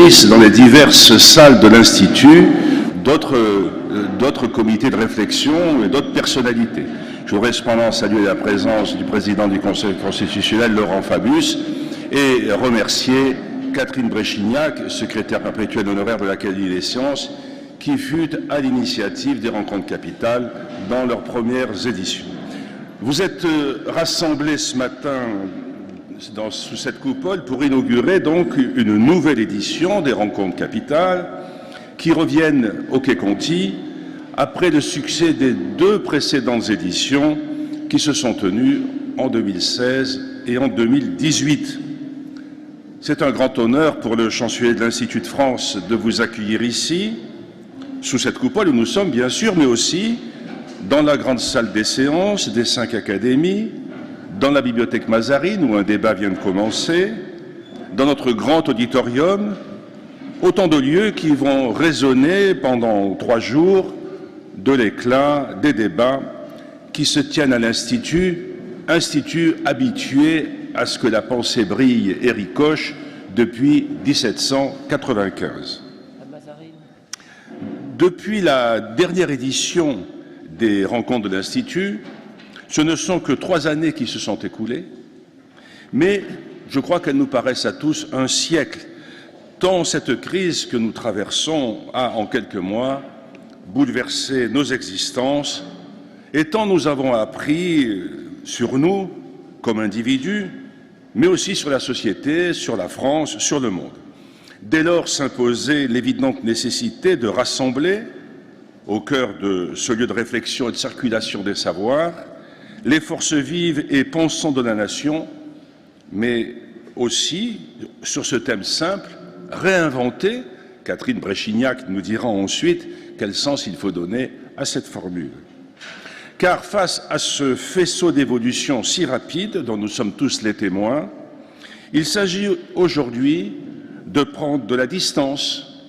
réunissent dans les diverses salles de l'Institut d'autres comités de réflexion et d'autres personnalités. Je voudrais cependant saluer la présence du président du Conseil constitutionnel, Laurent Fabius, et remercier Catherine Bréchignac, secrétaire perpétuelle honoraire de l'Académie des sciences, qui fut à l'initiative des rencontres capitales dans leurs premières éditions. Vous êtes rassemblés ce matin sous cette coupole pour inaugurer donc une nouvelle édition des rencontres capitales qui reviennent au Quai Conti après le succès des 2 précédentes éditions qui se sont tenues en 2016 et en 2018. C'est un grand honneur pour le chancelier de l'Institut de France de vous accueillir ici, sous cette coupole où nous sommes bien sûr, mais aussi dans la grande salle des séances des 5 académies, dans la bibliothèque Mazarine où un débat vient de commencer, dans notre grand auditorium, autant de lieux qui vont résonner pendant 3 jours de l'éclat des débats qui se tiennent à l'Institut, institut habitué à ce que la pensée brille et ricoche depuis 1795. Depuis la dernière édition des rencontres de l'Institut, ce ne sont que 3 années qui se sont écoulées, mais je crois qu'elles nous paraissent à tous un siècle, tant cette crise que nous traversons a, en quelques mois, bouleversé nos existences, et tant nous avons appris sur nous, comme individus, mais aussi sur la société, sur la France, sur le monde. Dès lors s'imposait l'évidente nécessité de rassembler, au cœur de ce lieu de réflexion et de circulation des savoirs, les forces vives et pensantes de la nation, mais aussi, sur ce thème simple, réinventer, Catherine Bréchignac nous dira ensuite quel sens il faut donner à cette formule. Car face à ce faisceau d'évolution si rapide dont nous sommes tous les témoins, il s'agit aujourd'hui de prendre de la distance,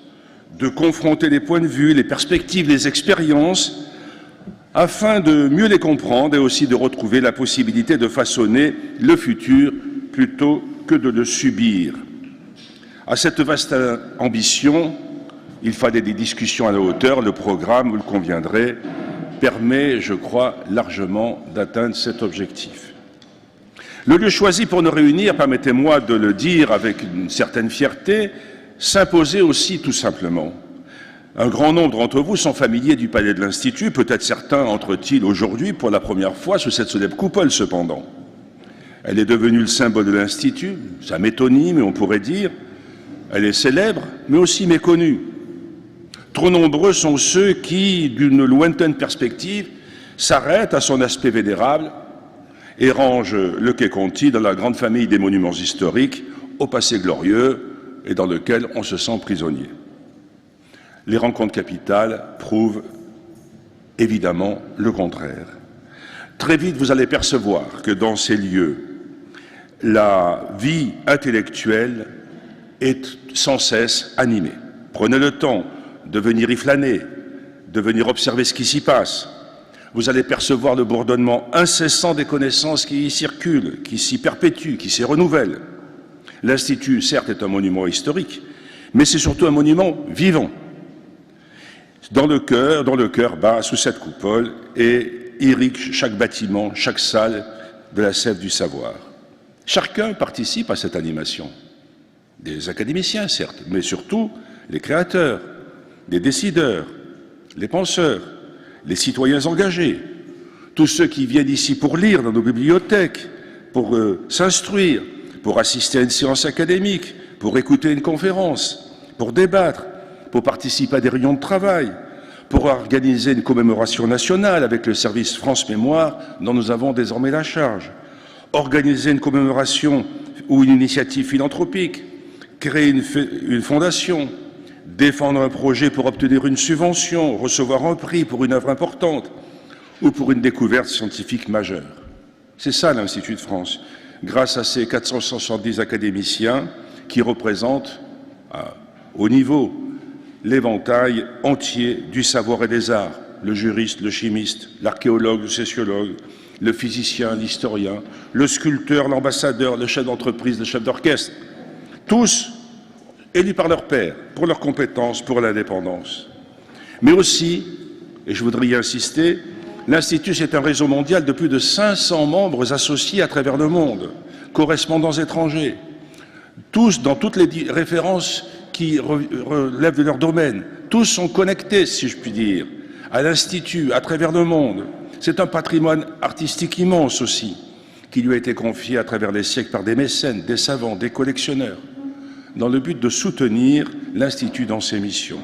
de confronter les points de vue, les perspectives, les expériences, afin de mieux les comprendre et aussi de retrouver la possibilité de façonner le futur plutôt que de le subir. À cette vaste ambition, il fallait des discussions à la hauteur. Le programme, vous le conviendrez, permet, je crois, largement d'atteindre cet objectif. Le lieu choisi pour nous réunir, permettez-moi de le dire avec une certaine fierté, s'imposait aussi tout simplement. Un grand nombre d'entre vous sont familiers du palais de l'Institut, peut-être certains entrent-ils aujourd'hui pour la première fois sous cette célèbre coupole cependant. Elle est devenue le symbole de l'Institut, sa métonymie, on pourrait dire. Elle est célèbre, mais aussi méconnue. Trop nombreux sont ceux qui, d'une lointaine perspective, s'arrêtent à son aspect vénérable et rangent le Quai Conti dans la grande famille des monuments historiques au passé glorieux et dans lequel on se sent prisonnier. Les rencontres capitales prouvent évidemment le contraire. Très vite, vous allez percevoir que dans ces lieux, la vie intellectuelle est sans cesse animée. Prenez le temps de venir y flâner, de venir observer ce qui s'y passe. Vous allez percevoir le bourdonnement incessant des connaissances qui y circulent, qui s'y perpétuent, qui s'y renouvellent. L'Institut, certes, est un monument historique, mais c'est surtout un monument vivant. Dans le cœur bat sous cette coupole et irrigue chaque bâtiment, chaque salle de la sève du savoir. Chacun participe à cette animation. Des académiciens, certes, mais surtout les créateurs, les décideurs, les penseurs, les citoyens engagés, tous ceux qui viennent ici pour lire dans nos bibliothèques, pour s'instruire, pour assister à une séance académique, pour écouter une conférence, pour débattre, pour participer à des réunions de travail, pour organiser une commémoration nationale avec le service France Mémoire dont nous avons désormais la charge, organiser une commémoration ou une initiative philanthropique, créer une fondation, défendre un projet pour obtenir une subvention, recevoir un prix pour une œuvre importante ou pour une découverte scientifique majeure. C'est ça l'Institut de France, grâce à ses 470 académiciens qui représentent à haut niveau l'éventail entier du savoir et des arts, le juriste, le chimiste, l'archéologue, le sociologue, le physicien, l'historien, le sculpteur, l'ambassadeur, le chef d'entreprise, le chef d'orchestre. Tous élus par leurs pairs, pour leurs compétences, pour l'indépendance. Mais aussi, et je voudrais y insister, l'Institut, c'est un réseau mondial de plus de 500 membres associés à travers le monde, correspondants étrangers, tous dans toutes les références qui relèvent de leur domaine. Tous sont connectés, si je puis dire, à l'Institut, à travers le monde. C'est un patrimoine artistique immense aussi, qui lui a été confié à travers les siècles par des mécènes, des savants, des collectionneurs, dans le but de soutenir l'Institut dans ses missions.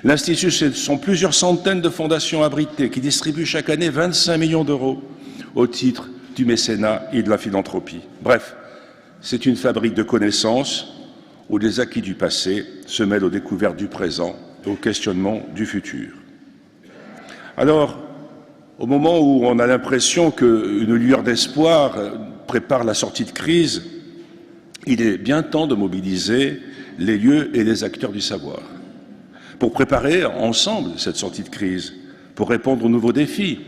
L'Institut, ce sont plusieurs centaines de fondations abritées qui distribuent chaque année 25 millions d'euros au titre du mécénat et de la philanthropie. Bref, c'est une fabrique de connaissances où les acquis du passé se mêlent aux découvertes du présent et aux questionnements du futur. Alors, au moment où on a l'impression qu'une lueur d'espoir prépare la sortie de crise, il est bien temps de mobiliser les lieux et les acteurs du savoir pour préparer ensemble cette sortie de crise, pour répondre aux nouveaux défis,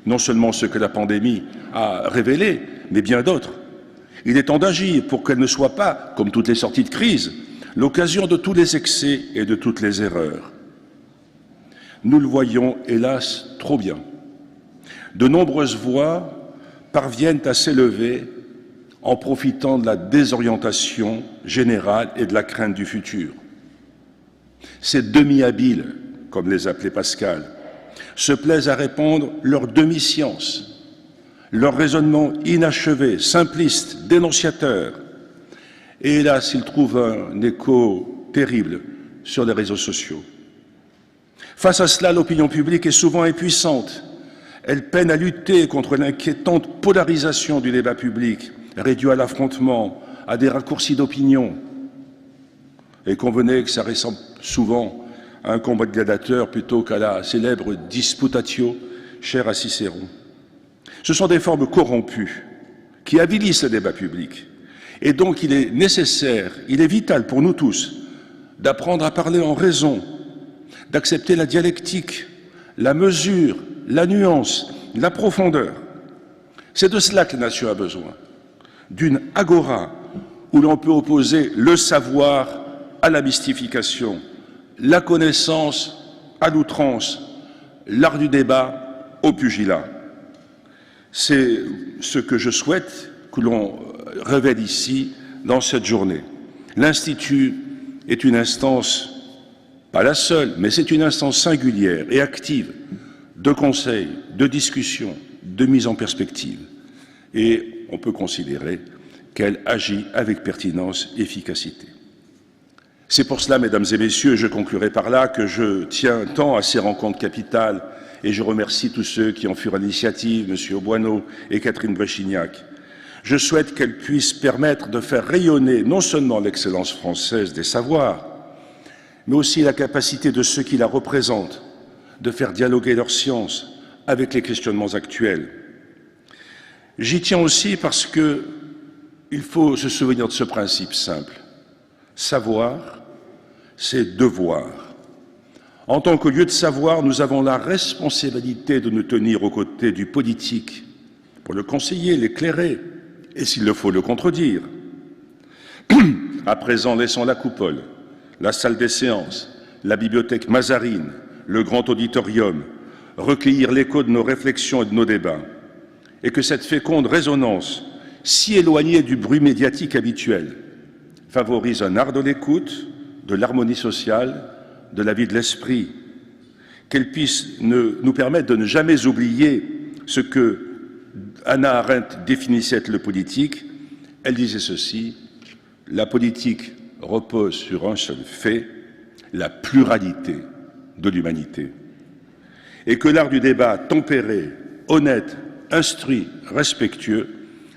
non seulement ceux que la pandémie a révélés, mais bien d'autres. Il est temps d'agir pour qu'elle ne soit pas, comme toutes les sorties de crise, l'occasion de tous les excès et de toutes les erreurs. Nous le voyons, hélas, trop bien. De nombreuses voix parviennent à s'élever en profitant de la désorientation générale et de la crainte du futur. Ces demi-habiles, comme les appelait Pascal, se plaisent à répandre leur demi-science, leur raisonnement inachevé, simpliste, dénonciateur. Et hélas, ils trouvent un écho terrible sur les réseaux sociaux. Face à cela, l'opinion publique est souvent impuissante. Elle peine à lutter contre l'inquiétante polarisation du débat public, réduit à l'affrontement, à des raccourcis d'opinion. Et convenez que ça ressemble souvent à un combat de gladiateurs plutôt qu'à la célèbre disputatio chère à Cicéron. Ce sont des formes corrompues qui avilissent le débat public. Et donc il est nécessaire, il est vital pour nous tous d'apprendre à parler en raison, d'accepter la dialectique, la mesure, la nuance, la profondeur. C'est de cela que la nation a besoin, d'une agora où l'on peut opposer le savoir à la mystification, la connaissance à l'outrance, l'art du débat au pugilat. C'est ce que je souhaite que l'on révèle ici dans cette journée. L'Institut est une instance, pas la seule, mais c'est une instance singulière et active de conseil, de discussion, de mise en perspective. Et on peut considérer qu'elle agit avec pertinence et efficacité. C'est pour cela, mesdames et messieurs, et je conclurai par là, que je tiens tant à ces rencontres capitales et je remercie tous ceux qui en furent à l'initiative, M. Auboineau et Catherine Bréchignac. Je souhaite qu'elles puissent permettre de faire rayonner non seulement l'excellence française des savoirs, mais aussi la capacité de ceux qui la représentent de faire dialoguer leurs sciences avec les questionnements actuels. J'y tiens aussi parce qu'il faut se souvenir de ce principe simple. Savoir, c'est devoir. En tant que lieu de savoir, nous avons la responsabilité de nous tenir aux côtés du politique pour le conseiller, l'éclairer et, s'il le faut, le contredire. À présent, laissons la coupole, la salle des séances, la bibliothèque Mazarine, le grand auditorium, recueillir l'écho de nos réflexions et de nos débats, et que cette féconde résonance, si éloignée du bruit médiatique habituel, favorise un art de l'écoute, de l'harmonie sociale, de la vie de l'esprit, qu'elle puisse nous permettre de ne jamais oublier ce que Hannah Arendt définissait être le politique. Elle disait ceci: la politique repose sur un seul fait, la pluralité de l'humanité. Et que l'art du débat tempéré, honnête, instruit, respectueux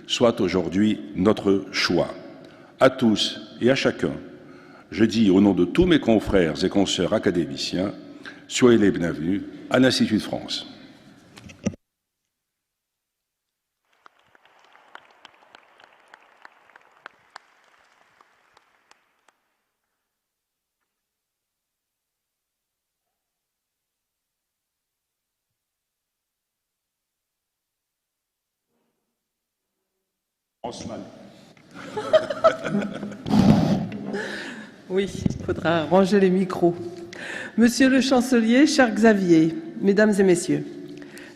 soit aujourd'hui notre choix. À tous et à chacun, je dis au nom de tous mes confrères et consoeurs académiciens, soyez les bienvenus à l'Institut de France. Haussmann. Oui, il faudra ranger les micros. Monsieur le chancelier, cher Xavier, mesdames et messieurs,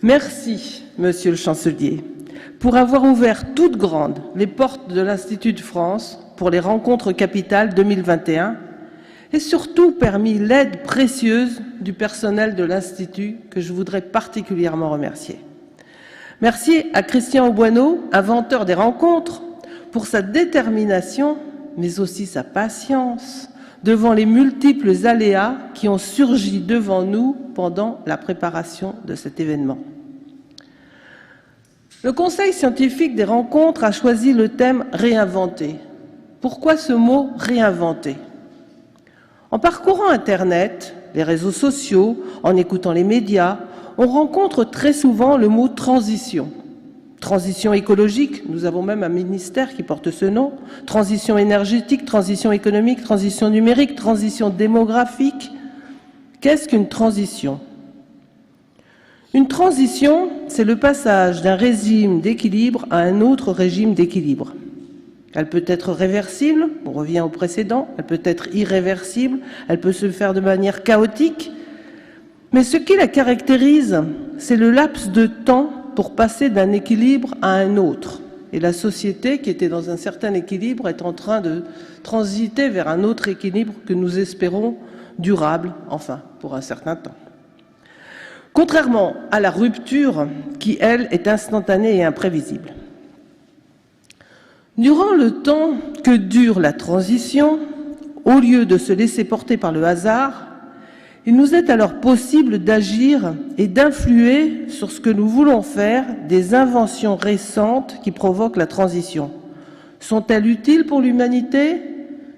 merci, monsieur le chancelier, pour avoir ouvert toutes grandes les portes de l'Institut de France pour les rencontres capitales 2021 et surtout permis l'aide précieuse du personnel de l'Institut que je voudrais particulièrement remercier. Merci à Christian Auboineau, inventeur des rencontres, pour sa détermination, mais aussi sa patience, devant les multiples aléas qui ont surgi devant nous pendant la préparation de cet événement. Le Conseil scientifique des rencontres a choisi le thème « Réinventer ». Pourquoi ce mot « réinventer » ? En parcourant Internet, les réseaux sociaux, en écoutant les médias, on rencontre très souvent le mot « transition ». Transition écologique, nous avons même un ministère qui porte ce nom, transition énergétique, transition économique, transition numérique, transition démographique. Qu'est-ce qu'une transition ? Une transition, c'est le passage d'un régime d'équilibre à un autre régime d'équilibre. Elle peut être réversible, on revient au précédent, elle peut être irréversible, elle peut se faire de manière chaotique, mais ce qui la caractérise, c'est le laps de temps pour passer d'un équilibre à un autre. Et la société, qui était dans un certain équilibre, est en train de transiter vers un autre équilibre que nous espérons durable, enfin, pour un certain temps. Contrairement à la rupture, qui, elle, est instantanée et imprévisible. Durant le temps que dure la transition, au lieu de se laisser porter par le hasard, il nous est alors possible d'agir et d'influer sur ce que nous voulons faire des inventions récentes qui provoquent la transition. Sont-elles utiles pour l'humanité?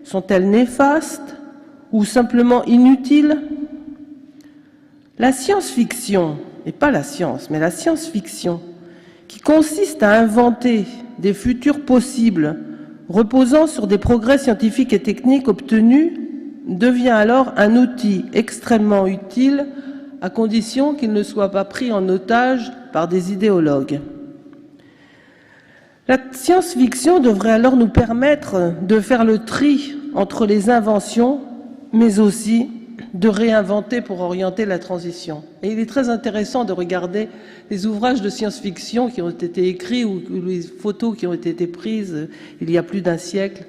Sont-elles néfastes ou simplement inutiles? La science-fiction, et pas la science, mais la science-fiction, qui consiste à inventer des futurs possibles reposant sur des progrès scientifiques et techniques obtenus, devient alors un outil extrêmement utile à condition qu'il ne soit pas pris en otage par des idéologues. La science-fiction devrait alors nous permettre de faire le tri entre les inventions, mais aussi de réinventer pour orienter la transition. Et il est très intéressant de regarder les ouvrages de science-fiction qui ont été écrits ou les photos qui ont été prises il y a plus d'un siècle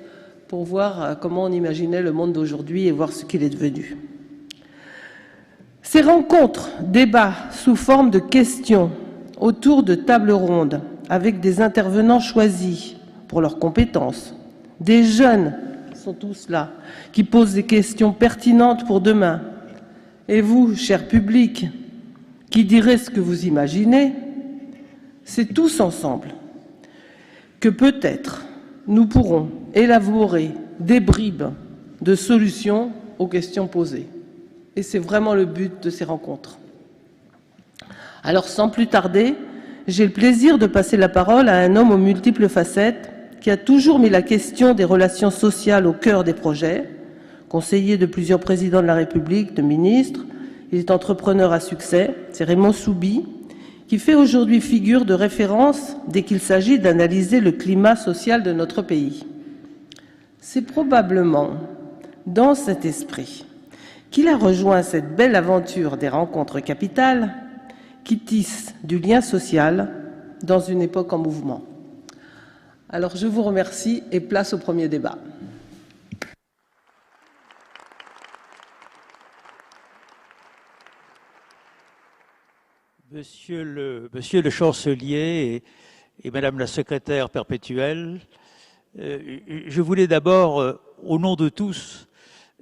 pour voir comment on imaginait le monde d'aujourd'hui et voir ce qu'il est devenu. Ces rencontres, débats sous forme de questions autour de tables rondes avec des intervenants choisis pour leurs compétences, des jeunes sont tous là, qui posent des questions pertinentes pour demain. Et vous, cher public, qui direz ce que vous imaginez, c'est tous ensemble que peut-être nous pourrons élaborer des bribes de solutions aux questions posées. Et c'est vraiment le but de ces rencontres. Alors, sans plus tarder, j'ai le plaisir de passer la parole à un homme aux multiples facettes qui a toujours mis la question des relations sociales au cœur des projets, conseiller de plusieurs présidents de la République, de ministres. Il est entrepreneur à succès, c'est Raymond Soubi, qui fait aujourd'hui figure de référence dès qu'il s'agit d'analyser le climat social de notre pays. C'est probablement dans cet esprit qu'il a rejoint cette belle aventure des rencontres capitales qui tissent du lien social dans une époque en mouvement. Alors je vous remercie et place au premier débat. Monsieur le chancelier et Madame la secrétaire perpétuelle, je voulais d'abord, au nom de tous,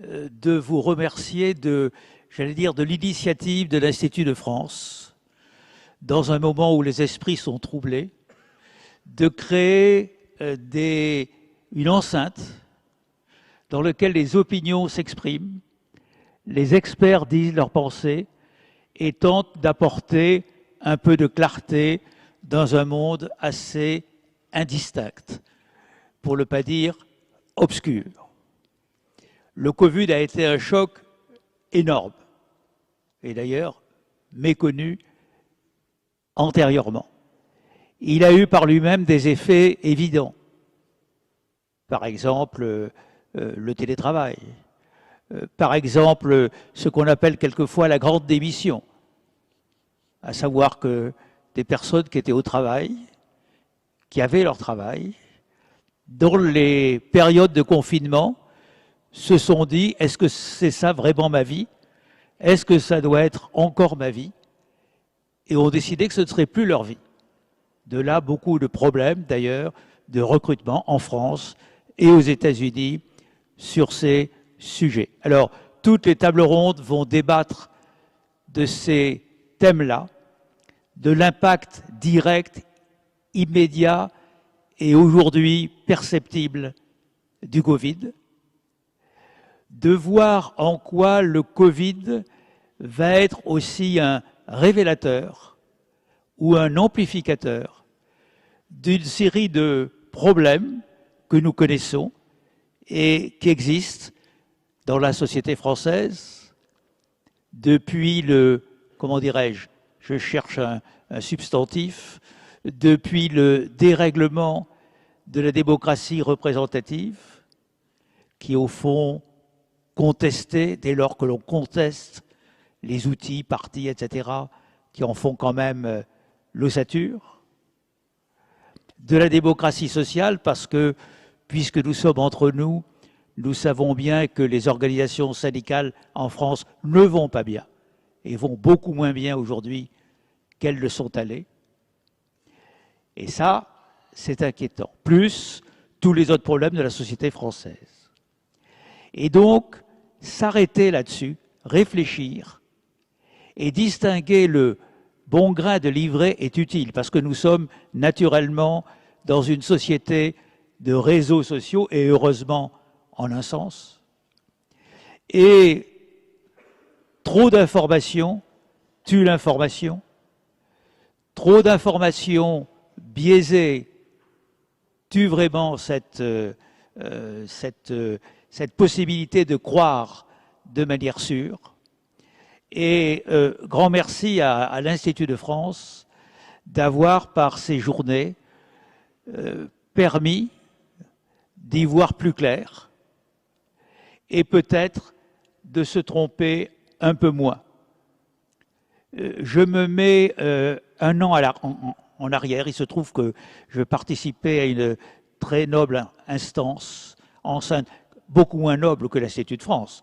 de vous remercier de l'initiative de l'Institut de France, dans un moment où les esprits sont troublés, de créer une enceinte dans laquelle les opinions s'expriment, les experts disent leurs pensées et tentent d'apporter un peu de clarté dans un monde assez indistinct, pour ne pas dire obscur. Le Covid a été un choc énorme, et d'ailleurs méconnu antérieurement. Il a eu par lui-même des effets évidents. Par exemple, le télétravail, par exemple, ce qu'on appelle quelquefois la grande démission, à savoir que des personnes qui étaient au travail, qui avaient leur travail, dans les périodes de confinement, se sont dit, est-ce que c'est ça vraiment ma vie? Est-ce que ça doit être encore ma vie? Et ont décidé que ce ne serait plus leur vie. De là, beaucoup de problèmes, d'ailleurs, de recrutement en France et aux États-Unis sur ces sujets. Alors, toutes les tables rondes vont débattre de ces thèmes-là, de l'impact direct, immédiat et aujourd'hui perceptible du Covid, de voir en quoi le Covid va être aussi un révélateur ou un amplificateur d'une série de problèmes que nous connaissons et qui existent dans la société française depuis le, comment dirais-je, je cherche un substantif, depuis le dérèglement de la démocratie représentative, qui au fond contesté dès lors que l'on conteste les outils, partis, etc., qui en font quand même l'ossature, de la démocratie sociale, parce que, puisque nous sommes entre nous, nous savons bien que les organisations syndicales en France ne vont pas bien, et vont beaucoup moins bien aujourd'hui qu'elles le sont allées. Et ça, c'est inquiétant. Plus tous les autres problèmes de la société française. Et donc, s'arrêter là-dessus, réfléchir, et distinguer le bon grain de l'ivraie est utile, parce que nous sommes naturellement dans une société de réseaux sociaux, et heureusement en un sens. Et trop d'informations tue l'information. Trop d'informations biaisées tue vraiment cette possibilité de croire de manière sûre. Et grand merci à l'Institut de France d'avoir, par ces journées, permis d'y voir plus clair et peut-être de se tromper un peu moins. Je me mets un an en arrière. Il se trouve que je participais à une très noble instance, enceinte, beaucoup moins noble que l'Institut de France,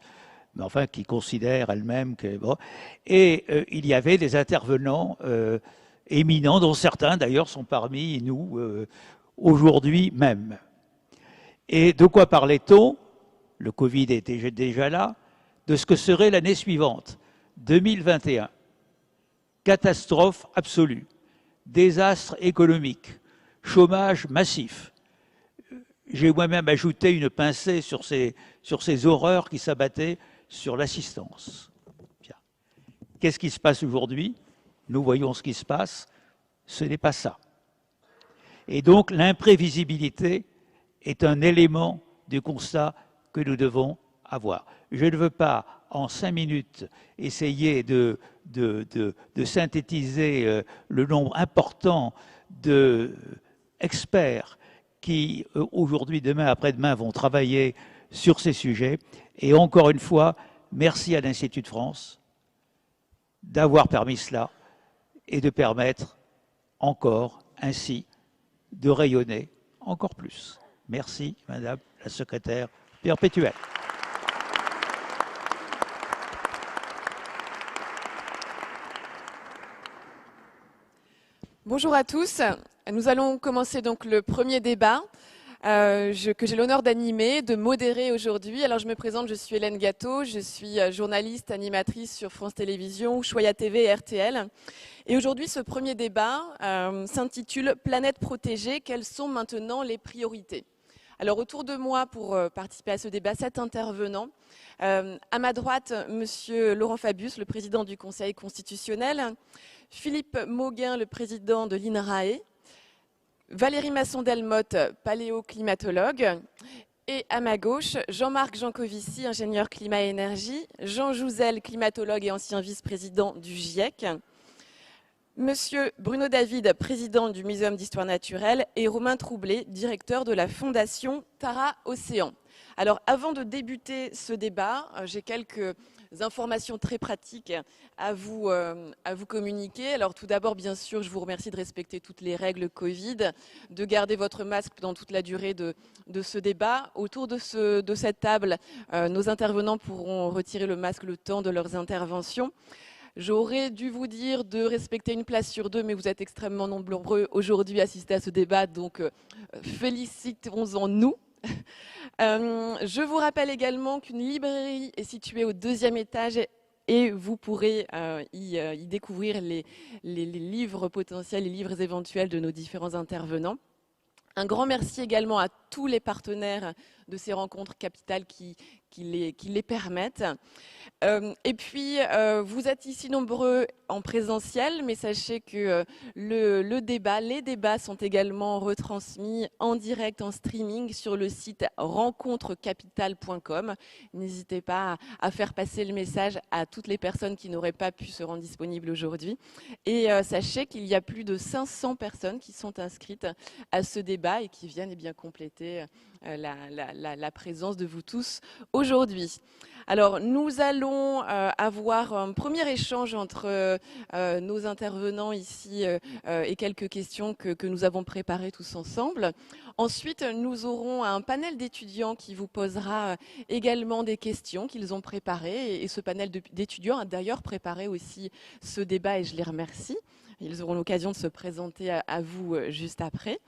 mais enfin qui considère elle-même que... Bon, et il y avait des intervenants éminents, dont certains d'ailleurs sont parmi nous aujourd'hui même. Et de quoi parlait-on? Le Covid était déjà là, de ce que serait l'année suivante, 2021. Catastrophe absolue, désastre économique, chômage massif. J'ai moi-même ajouté une pincée sur ces horreurs qui s'abattaient sur l'assistance. Qu'est-ce qui se passe aujourd'hui? Nous voyons ce qui se passe, ce n'est pas ça. Et donc l'imprévisibilité est un élément du constat que nous devons avoir. Je ne veux pas, en 5 minutes, essayer de synthétiser le nombre important d'experts qui, aujourd'hui, demain, après-demain, vont travailler sur ces sujets. Et encore une fois, merci à l'Institut de France d'avoir permis cela et de permettre encore ainsi de rayonner encore plus. Merci, Madame la secrétaire perpétuelle. Bonjour à tous. Nous allons commencer donc le premier débat que j'ai l'honneur d'animer, de modérer aujourd'hui. Alors je me présente, je suis Hélène Gâteau, je suis journaliste, animatrice sur France Télévisions, Choya TV et RTL. Et aujourd'hui, ce premier débat s'intitule « Planète protégée, quelles sont maintenant les priorités ?» Alors autour de moi, pour participer à ce débat, 7 intervenants. À ma droite, Monsieur Laurent Fabius, le président du Conseil constitutionnel, Philippe Mauguin, le président de l'INRAE, Valérie Masson-Delmotte, paléoclimatologue, et à ma gauche, Jean-Marc Jancovici, ingénieur climat et énergie, Jean Jouzel, climatologue et ancien vice-président du GIEC, Monsieur Bruno David, président du Muséum d'histoire naturelle, et Romain Troublé, directeur de la Fondation Tara Océan. Alors, avant de débuter ce débat, j'ai quelques informations très pratiques à vous communiquer. Alors, tout d'abord, bien sûr, je vous remercie de respecter toutes les règles Covid, de garder votre masque pendant toute la durée de ce débat. Autour de cette table, nos intervenants pourront retirer le masque le temps de leurs interventions. J'aurais dû vous dire de respecter une place sur deux, mais vous êtes extrêmement nombreux aujourd'hui à assister à ce débat, donc félicitons-en nous. Je vous rappelle également qu'une librairie est située au 2e étage et vous pourrez y découvrir les livres potentiels, les livres éventuels de nos différents intervenants. Un grand merci également à tous les partenaires de ces rencontres capitales qui les permettent. Et puis, vous êtes ici nombreux en présentiel, mais sachez que les débats sont également retransmis en direct, en streaming sur le site rencontrecapital.com. N'hésitez pas à faire passer le message à toutes les personnes qui n'auraient pas pu se rendre disponibles aujourd'hui. Et sachez qu'il y a plus de 500 personnes qui sont inscrites à ce débat et qui viennent bien compléter la présence de vous tous aujourd'hui. Alors, nous allons avoir un premier échange entre nos intervenants ici et quelques questions que nous avons préparées tous ensemble. Ensuite, nous aurons un panel d'étudiants qui vous posera également des questions qu'ils ont préparées. Et ce panel d'étudiants a d'ailleurs préparé aussi ce débat et je les remercie. Ils auront l'occasion de se présenter à vous juste après.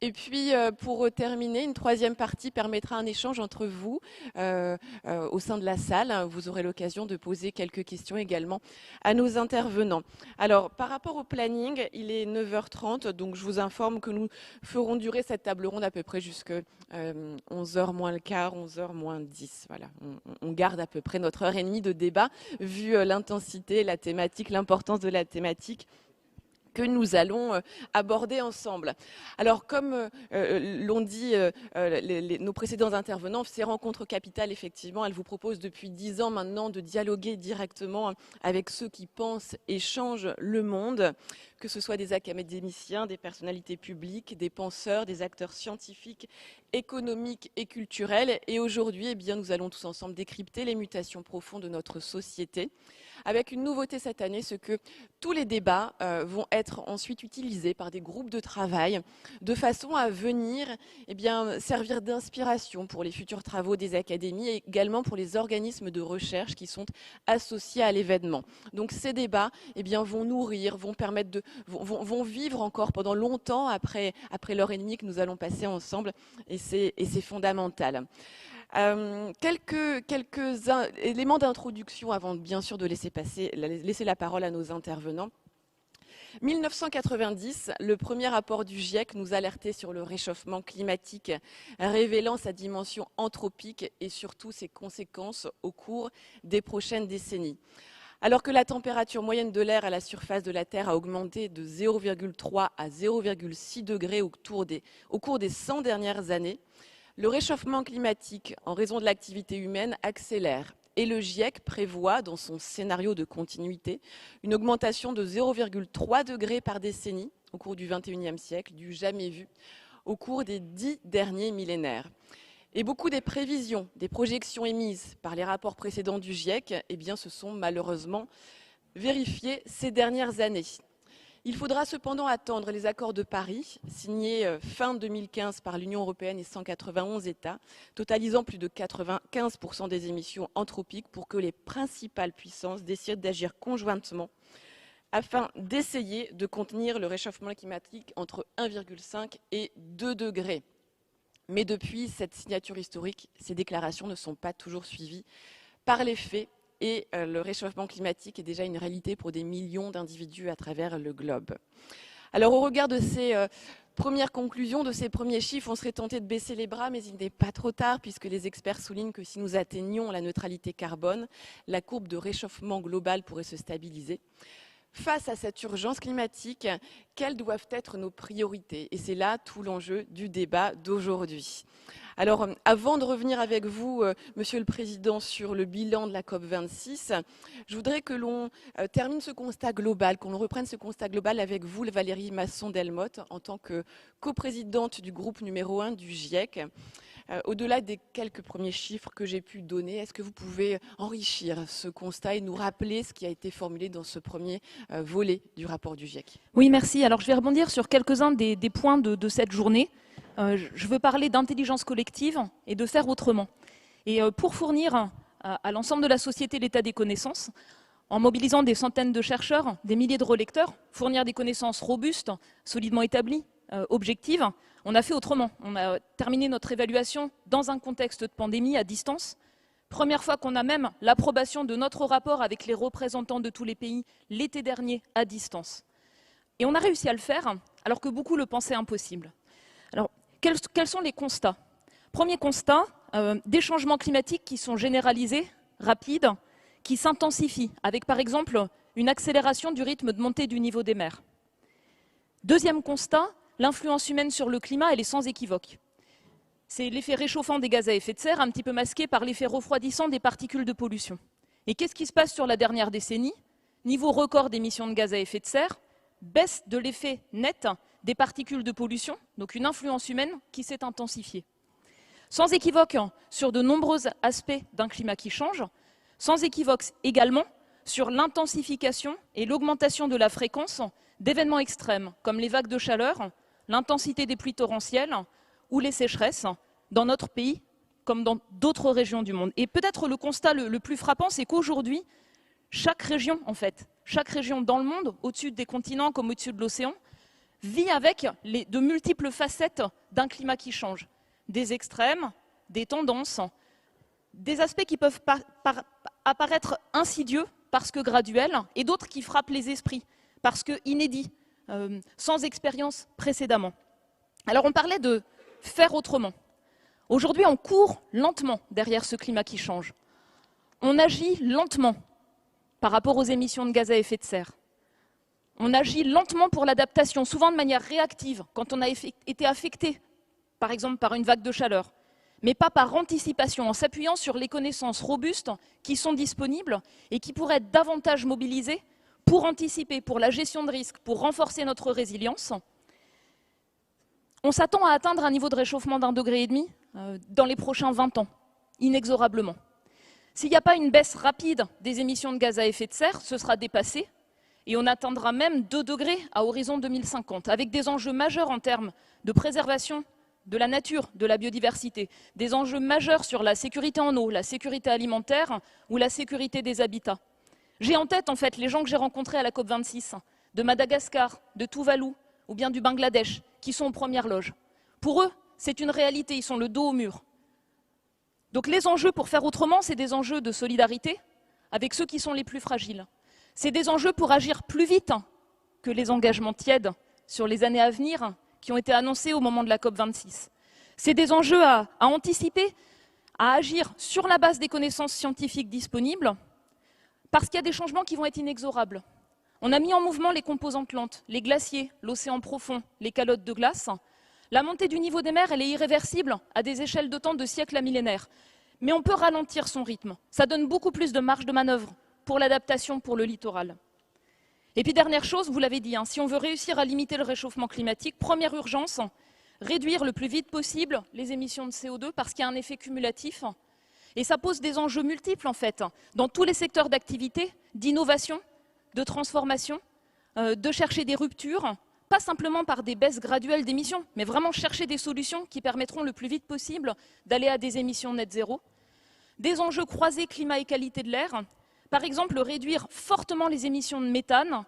Et puis, pour terminer, une troisième partie permettra un échange entre vous au sein de la salle. Vous aurez l'occasion de poser quelques questions également à nos intervenants. Alors, par rapport au planning, il est 9h30, donc je vous informe que nous ferons durer cette table ronde à peu près jusqu'à 11h moins le quart, 11h moins 10. Voilà, on garde à peu près notre heure et demie de débat, vu l'intensité, la thématique, l'importance de la thématique que nous allons aborder ensemble. Alors, comme l'ont dit nos précédents intervenants, ces rencontres capitales, effectivement, elles vous proposent depuis 10 ans maintenant de dialoguer directement avec ceux qui pensent et changent le monde, que ce soit des académiciens, des personnalités publiques, des penseurs, des acteurs scientifiques, économiques et culturels. Et aujourd'hui, eh bien, nous allons tous ensemble décrypter les mutations profondes de notre société, avec une nouveauté cette année, c'est que tous les débats vont être ensuite utilisés par des groupes de travail de façon à venir servir d'inspiration pour les futurs travaux des académies et également pour les organismes de recherche qui sont associés à l'événement. Donc ces débats vont nourrir, vont vivre encore pendant longtemps après l'heure et demie que nous allons passer ensemble et c'est fondamental. Quelques éléments d'introduction avant bien sûr de laisser la parole à nos intervenants. 1990, le premier rapport du GIEC nous alertait sur le réchauffement climatique, révélant sa dimension anthropique et surtout ses conséquences au cours des prochaines décennies. Alors que la température moyenne de l'air à la surface de la Terre a augmenté de 0,3 à 0,6 degrés au cours des 100 dernières années, le réchauffement climatique, en raison de l'activité humaine, accélère. Et le GIEC prévoit, dans son scénario de continuité, une augmentation de 0,3 degrés par décennie au cours du XXIe siècle, du jamais vu, au cours des 10 derniers millénaires. Et beaucoup des prévisions, des projections émises par les rapports précédents du GIEC, se sont malheureusement vérifiées ces dernières années. Il faudra cependant attendre les accords de Paris, signés fin 2015 par l'Union européenne et 191 États, totalisant plus de 95% des émissions anthropiques pour que les principales puissances décident d'agir conjointement afin d'essayer de contenir le réchauffement climatique entre 1,5 et 2 degrés. Mais depuis cette signature historique, ces déclarations ne sont pas toujours suivies par les faits. Et le réchauffement climatique est déjà une réalité pour des millions d'individus à travers le globe. Alors au regard de ces premières conclusions, de ces premiers chiffres, on serait tenté de baisser les bras, mais il n'est pas trop tard puisque les experts soulignent que si nous atteignions la neutralité carbone, la courbe de réchauffement global pourrait se stabiliser. Face à cette urgence climatique, quelles doivent être nos priorités? Et c'est là tout l'enjeu du débat d'aujourd'hui. Alors, avant de revenir avec vous, Monsieur le Président, sur le bilan de la COP26, je voudrais que l'on termine ce constat global, qu'on reprenne ce constat global avec vous, Valérie Masson-Delmotte, en tant que coprésidente du groupe numéro 1 du GIEC. Au-delà des quelques premiers chiffres que j'ai pu donner, est-ce que vous pouvez enrichir ce constat et nous rappeler ce qui a été formulé dans ce premier volet du rapport du GIEC? Oui, merci. Alors, je vais rebondir sur quelques-uns des points de cette journée. Je veux parler d'intelligence collective et de faire autrement. Et pour fournir à l'ensemble de la société l'état des connaissances, en mobilisant des centaines de chercheurs, des milliers de relecteurs, fournir des connaissances robustes, solidement établies, objectives, on a fait autrement. On a terminé notre évaluation dans un contexte de pandémie à distance. Première fois qu'on a même l'approbation de notre rapport avec les représentants de tous les pays l'été dernier à distance. Et on a réussi à le faire alors que beaucoup le pensaient impossible. Alors, quels sont les constats? Premier constat, des changements climatiques qui sont généralisés, rapides, qui s'intensifient, avec par exemple une accélération du rythme de montée du niveau des mers. Deuxième constat, l'influence humaine sur le climat, elle est sans équivoque. C'est l'effet réchauffant des gaz à effet de serre, un petit peu masqué par l'effet refroidissant des particules de pollution. Et qu'est-ce qui se passe sur la dernière décennie? Niveau record d'émissions de gaz à effet de serre, baisse de l'effet net des particules de pollution, donc une influence humaine qui s'est intensifiée. Sans équivoque sur de nombreux aspects d'un climat qui change, sans équivoque également sur l'intensification et l'augmentation de la fréquence d'événements extrêmes, comme les vagues de chaleur, l'intensité des pluies torrentielles ou les sécheresses dans notre pays comme dans d'autres régions du monde. Et peut-être le constat le plus frappant, c'est qu'aujourd'hui, chaque région, en fait, chaque région dans le monde, au-dessus des continents comme au-dessus de l'océan, vit avec de multiples facettes d'un climat qui change. Des extrêmes, des tendances, des aspects qui peuvent apparaître insidieux parce que graduels, et d'autres qui frappent les esprits parce que inédits, sans expérience précédemment. Alors on parlait de faire autrement. Aujourd'hui, on court lentement derrière ce climat qui change. On agit lentement par rapport aux émissions de gaz à effet de serre. On agit lentement pour l'adaptation, souvent de manière réactive, quand on a été affecté, par exemple, par une vague de chaleur, mais pas par anticipation, en s'appuyant sur les connaissances robustes qui sont disponibles et qui pourraient être davantage mobilisées pour anticiper, pour la gestion de risque, pour renforcer notre résilience. On s'attend à atteindre un niveau de réchauffement d'1,5 degré dans les prochains 20 ans, inexorablement. S'il n'y a pas une baisse rapide des émissions de gaz à effet de serre, ce sera dépassé et on atteindra même 2 degrés à horizon 2050, avec des enjeux majeurs en termes de préservation de la nature, de la biodiversité, des enjeux majeurs sur la sécurité en eau, la sécurité alimentaire ou la sécurité des habitats. J'ai en tête, en fait, les gens que j'ai rencontrés à la COP26, de Madagascar, de Tuvalu ou bien du Bangladesh, qui sont aux premières loges. Pour eux, c'est une réalité, ils sont le dos au mur. Donc les enjeux pour faire autrement, c'est des enjeux de solidarité avec ceux qui sont les plus fragiles. C'est des enjeux pour agir plus vite que les engagements tièdes sur les années à venir qui ont été annoncés au moment de la COP26. C'est des enjeux à anticiper, à agir sur la base des connaissances scientifiques disponibles, parce qu'il y a des changements qui vont être inexorables. On a mis en mouvement les composantes lentes, les glaciers, l'océan profond, les calottes de glace. La montée du niveau des mers, elle est irréversible à des échelles de temps de siècles à millénaires. Mais on peut ralentir son rythme. Ça donne beaucoup plus de marge de manœuvre pour l'adaptation pour le littoral. Et puis dernière chose, vous l'avez dit, si on veut réussir à limiter le réchauffement climatique, première urgence, réduire le plus vite possible les émissions de CO2 parce qu'il y a un effet cumulatif. Et ça pose des enjeux multiples en fait, dans tous les secteurs d'activité, d'innovation, de transformation, de chercher des ruptures, pas simplement par des baisses graduelles d'émissions, mais vraiment chercher des solutions qui permettront le plus vite possible d'aller à des émissions net zéro. Des enjeux croisés climat et qualité de l'air. Par exemple, réduire fortement les émissions de méthane,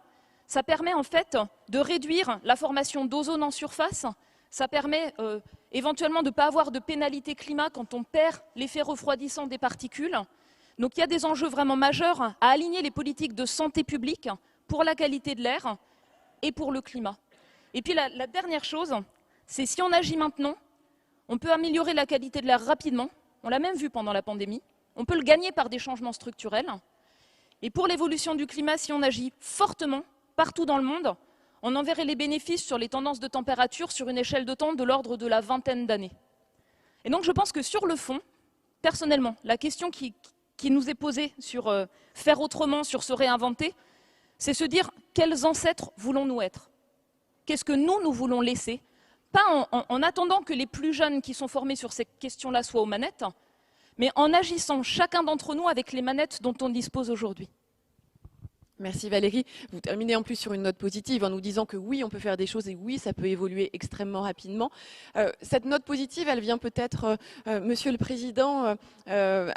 ça permet en fait de réduire la formation d'ozone en surface, ça permet éventuellement de ne pas avoir de pénalité climat quand on perd l'effet refroidissant des particules. Donc il y a des enjeux vraiment majeurs à aligner les politiques de santé publique pour la qualité de l'air et pour le climat. Et puis la dernière chose, c'est si on agit maintenant, on peut améliorer la qualité de l'air rapidement, on l'a même vu pendant la pandémie, on peut le gagner par des changements structurels. Et pour l'évolution du climat, si on agit fortement, partout dans le monde, on en verrait les bénéfices sur les tendances de température sur une échelle de temps de l'ordre de la vingtaine d'années. Et donc je pense que sur le fond, personnellement, la question qui nous est posée sur faire autrement, sur se réinventer, c'est se dire quels ancêtres voulons-nous être? Qu'est-ce que nous voulons laisser? Pas en attendant que les plus jeunes qui sont formés sur ces questions-là soient aux manettes, mais en agissant chacun d'entre nous avec les manettes dont on dispose aujourd'hui. Merci Valérie. Vous terminez en plus sur une note positive en nous disant que oui, on peut faire des choses et oui, ça peut évoluer extrêmement rapidement. Cette note positive, elle vient peut-être, Monsieur le Président, je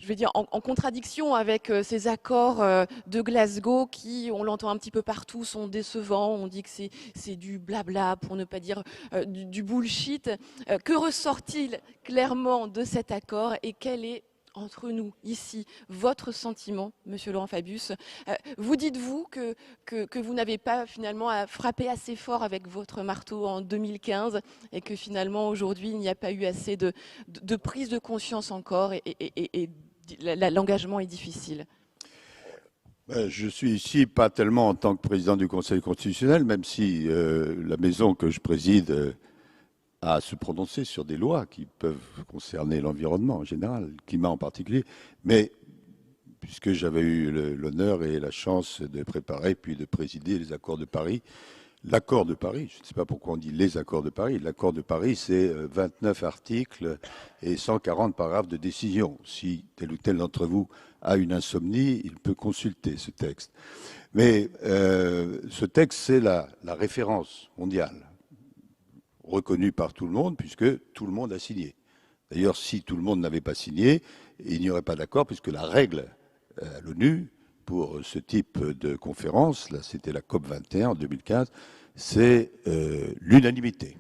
veux dire, en contradiction avec ces accords de Glasgow qui, on l'entend un petit peu partout, sont décevants. On dit que c'est du blabla, pour ne pas dire du bullshit. Que ressort-il clairement de cet accord et quel est, entre nous, ici, votre sentiment, Monsieur Laurent Fabius? Vous dites-vous que vous n'avez pas finalement frappé assez fort avec votre marteau en 2015 et que finalement, aujourd'hui, il n'y a pas eu assez de prise de conscience encore et l'engagement est difficile? Je suis ici pas tellement en tant que président du Conseil constitutionnel, même si la maison que je préside à se prononcer sur des lois qui peuvent concerner l'environnement en général, le climat en particulier, mais puisque j'avais eu l'honneur et la chance de préparer puis de présider les accords de Paris, l'accord de Paris, je ne sais pas pourquoi on dit les accords de Paris, l'accord de Paris c'est 29 articles et 140 paragraphes de décision. Si tel ou tel d'entre vous a une insomnie, il peut consulter ce texte. Mais ce texte c'est la référence mondiale, reconnu par tout le monde, puisque tout le monde a signé. D'ailleurs, si tout le monde n'avait pas signé, il n'y aurait pas d'accord, puisque la règle à l'ONU pour ce type de conférence, là c'était la COP 21 en 2015, c'est l'unanimité.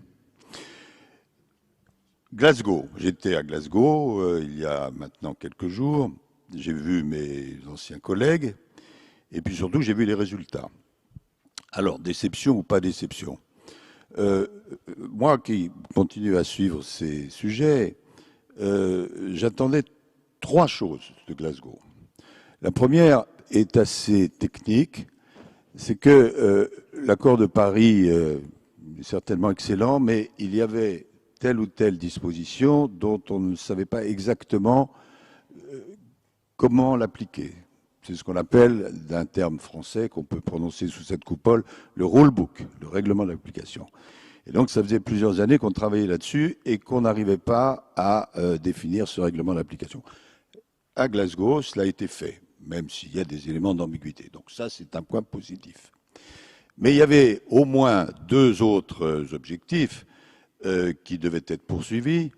Glasgow, j'étais à Glasgow il y a maintenant quelques jours, j'ai vu mes anciens collègues, et puis surtout j'ai vu les résultats. Alors, déception ou pas déception? Moi qui continue à suivre ces sujets, j'attendais trois choses de Glasgow. La première est assez technique, c'est que l'accord de Paris est certainement excellent, mais il y avait telle ou telle disposition dont on ne savait pas exactement comment l'appliquer. C'est ce qu'on appelle, d'un terme français qu'on peut prononcer sous cette coupole, le rulebook, le règlement d'application. Et donc, ça faisait plusieurs années qu'on travaillait là-dessus et qu'on n'arrivait pas à définir ce règlement d'application. À Glasgow, cela a été fait, même s'il y a des éléments d'ambiguïté. Donc ça, c'est un point positif. Mais il y avait au moins deux autres objectifs qui devaient être poursuivis.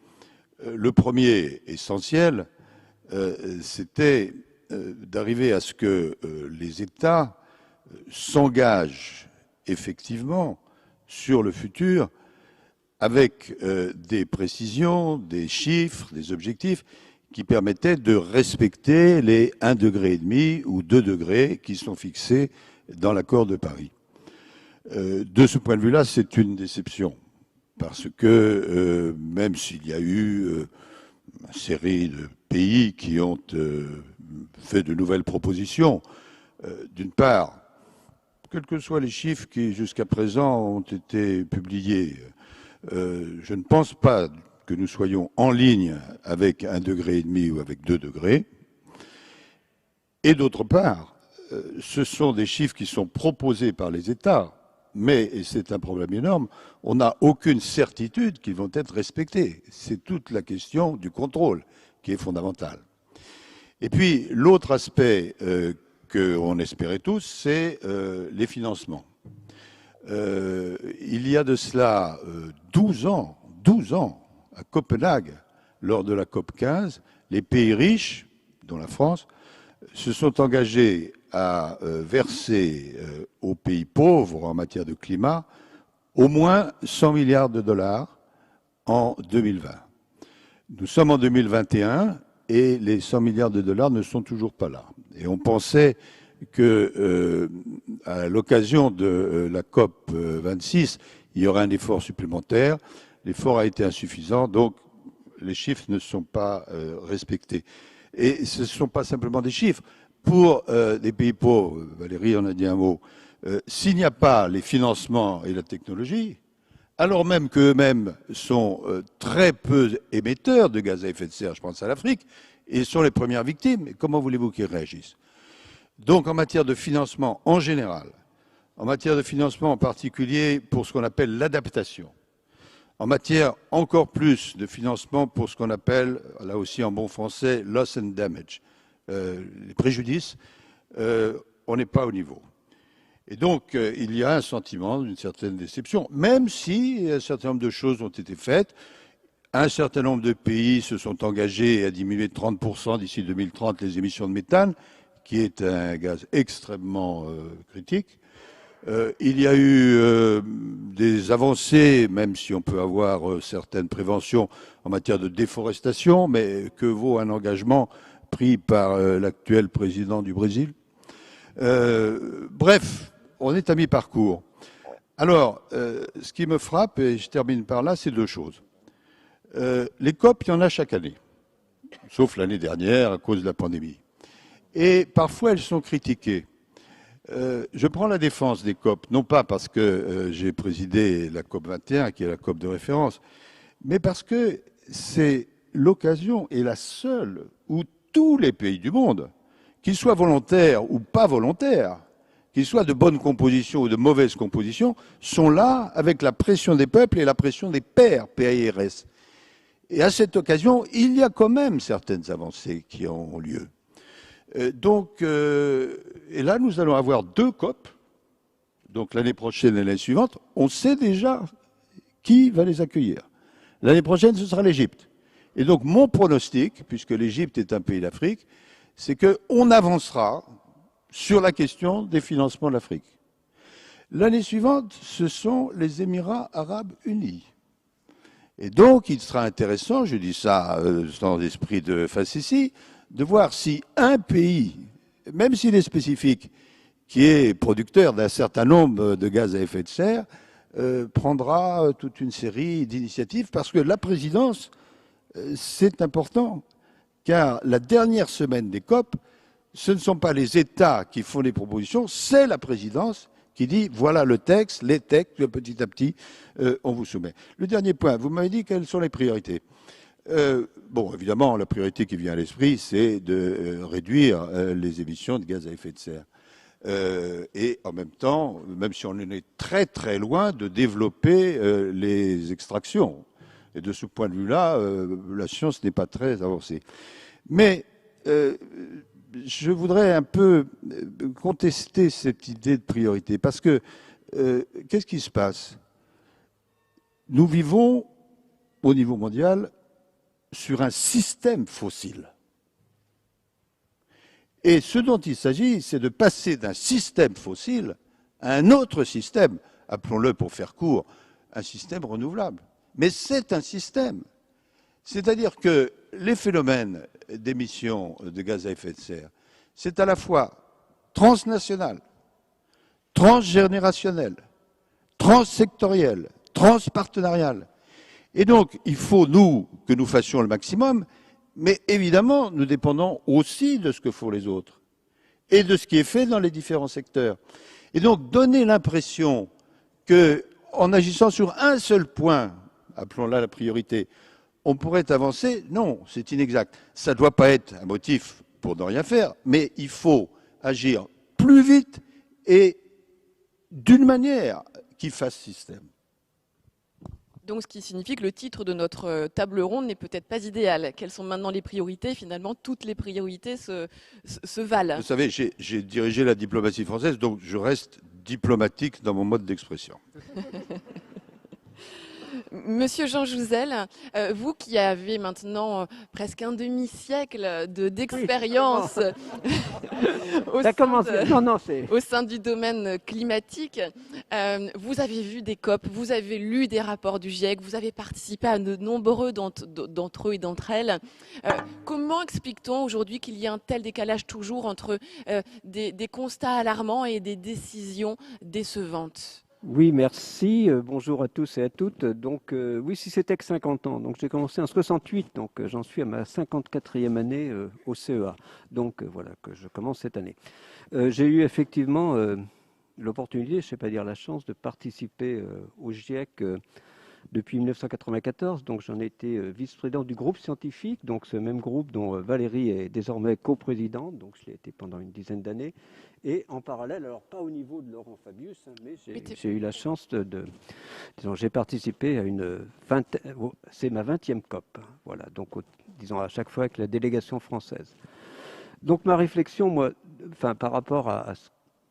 Le premier, essentiel, c'était d'arriver à ce que les États s'engagent effectivement sur le futur avec des précisions, des chiffres, des objectifs qui permettaient de respecter les 1,5 degré ou 2 degrés qui sont fixés dans l'accord de Paris. De ce point de vue-là, c'est une déception parce que même s'il y a eu une série de pays qui ont fait de nouvelles propositions. D'une part, quels que soient les chiffres qui jusqu'à présent ont été publiés, je ne pense pas que nous soyons en ligne avec 1,5 degré ou avec 2 degrés. Et d'autre part, ce sont des chiffres qui sont proposés par les États, mais, et c'est un problème énorme, on n'a aucune certitude qu'ils vont être respectés. C'est toute la question du contrôle qui est fondamentale. Et puis, l'autre aspect qu'on espérait tous, c'est les financements. Il y a de cela 12 ans, à Copenhague, lors de la COP 15, les pays riches, dont la France, se sont engagés à verser aux pays pauvres en matière de climat au moins 100 milliards de dollars en 2020. Nous sommes en 2021 et les 100 milliards de dollars ne sont toujours pas là. Et on pensait que à l'occasion de la COP 26, il y aurait un effort supplémentaire. L'effort a été insuffisant, donc les chiffres ne sont pas respectés. Et ce ne sont pas simplement des chiffres. Pour des pays pauvres, Valérie en a dit un mot, S'il n'y a pas les financements et la technologie, alors même qu'eux-mêmes sont très peu émetteurs de gaz à effet de serre, je pense à l'Afrique, et sont les premières victimes, comment voulez-vous qu'ils réagissent? Donc en matière de financement en général, en matière de financement en particulier pour ce qu'on appelle l'adaptation, en matière encore plus de financement pour ce qu'on appelle, là aussi en bon français, loss and damage, les préjudices, on n'est pas au niveau. Et donc, il y a un sentiment d'une certaine déception, même si un certain nombre de choses ont été faites. Un certain nombre de pays se sont engagés à diminuer de 30% d'ici 2030 les émissions de méthane, qui est un gaz extrêmement critique. Il y a eu des avancées, même si on peut avoir certaines préventions en matière de déforestation, mais que vaut un engagement pris par l'actuel président du Brésil? Bref, on est à mi-parcours. Alors, ce qui me frappe, et je termine par là, c'est deux choses. Les COP, il y en a chaque année, sauf l'année dernière à cause de la pandémie. Et parfois, elles sont critiquées. Je prends la défense des COP, non pas parce que j'ai présidé la COP 21, qui est la COP de référence, mais parce que c'est l'occasion, et la seule, où tous les pays du monde, qu'ils soient volontaires ou pas volontaires, qu'ils soient de bonne composition ou de mauvaise composition, sont là avec la pression des peuples et la pression des pairs, PAIRS. Et à cette occasion, il y a quand même certaines avancées qui ont lieu. Et là, nous allons avoir deux COP, donc l'année prochaine et l'année suivante. On sait déjà qui va les accueillir. L'année prochaine, ce sera l'Égypte. Et donc, mon pronostic, puisque l'Égypte est un pays d'Afrique, c'est qu'on avancera sur la question des financements de l'Afrique. L'année suivante, ce sont les Émirats arabes unis. Et donc, il sera intéressant, je dis ça sans esprit de facétie, de voir si un pays, même s'il est spécifique, qui est producteur d'un certain nombre de gaz à effet de serre, prendra toute une série d'initiatives, parce que la présidence, c'est important, car la dernière semaine des COP, ce ne sont pas les États qui font les propositions, c'est la présidence qui dit voilà le texte, les textes, petit à petit, on vous soumet. Le dernier point, vous m'avez dit quelles sont les priorités. Bon, évidemment, la priorité qui vient à l'esprit, c'est de réduire les émissions de gaz à effet de serre. Et en même temps, même si on en est très très loin, de développer les extractions. Et de ce point de vue-là, la science n'est pas très avancée. Mais je voudrais un peu contester cette idée de priorité, parce que qu'est-ce qui se passe? Nous vivons, au niveau mondial, sur un système fossile. Et ce dont il s'agit, c'est de passer d'un système fossile à un autre système, appelons-le pour faire court, un système renouvelable. Mais c'est un système. C'est-à-dire que les phénomènes d'émissions de gaz à effet de serre, c'est à la fois transnational, transgénérationnel, transsectoriel, transpartenarial. Et donc, il faut, nous, que nous fassions le maximum, mais évidemment, nous dépendons aussi de ce que font les autres et de ce qui est fait dans les différents secteurs. Et donc, donner l'impression qu'en agissant sur un seul point, appelons-la la priorité, on pourrait avancer, non, c'est inexact. Ça ne doit pas être un motif pour ne rien faire, mais il faut agir plus vite et d'une manière qui fasse système. Donc, ce qui signifie que le titre de notre table ronde n'est peut-être pas idéal. Quelles sont maintenant les priorités? Finalement, toutes les priorités se valent. Vous savez, j'ai dirigé la diplomatie française, donc je reste diplomatique dans mon mode d'expression. Monsieur Jean Jouzel, vous qui avez maintenant presque un demi-siècle d'expérience au sein du domaine climatique, vous avez vu des COP, vous avez lu des rapports du GIEC, vous avez participé à de nombreux d'entre eux et d'entre elles. Comment explique-t-on aujourd'hui qu'il y a un tel décalage toujours entre des constats alarmants et des décisions décevantes ? Oui, merci. Bonjour à tous et à toutes. Donc, oui, si c'était que 50 ans. Donc, j'ai commencé en 68. Donc, j'en suis à ma 54e année au CEA. Donc, voilà, que je commence cette année. J'ai eu effectivement l'opportunité, je ne sais pas dire la chance, de participer au GIEC depuis 1994. Donc j'en ai été vice-président du groupe scientifique, donc ce même groupe dont Valérie est désormais coprésidente, donc je l'ai été pendant une dizaine d'années. Et en parallèle, alors pas au niveau de Laurent Fabius, hein, mais j'ai eu la chance disons, j'ai participé à c'est ma 20e COP, hein, voilà, donc disons à chaque fois avec la délégation française. Donc ma réflexion, moi, enfin par rapport à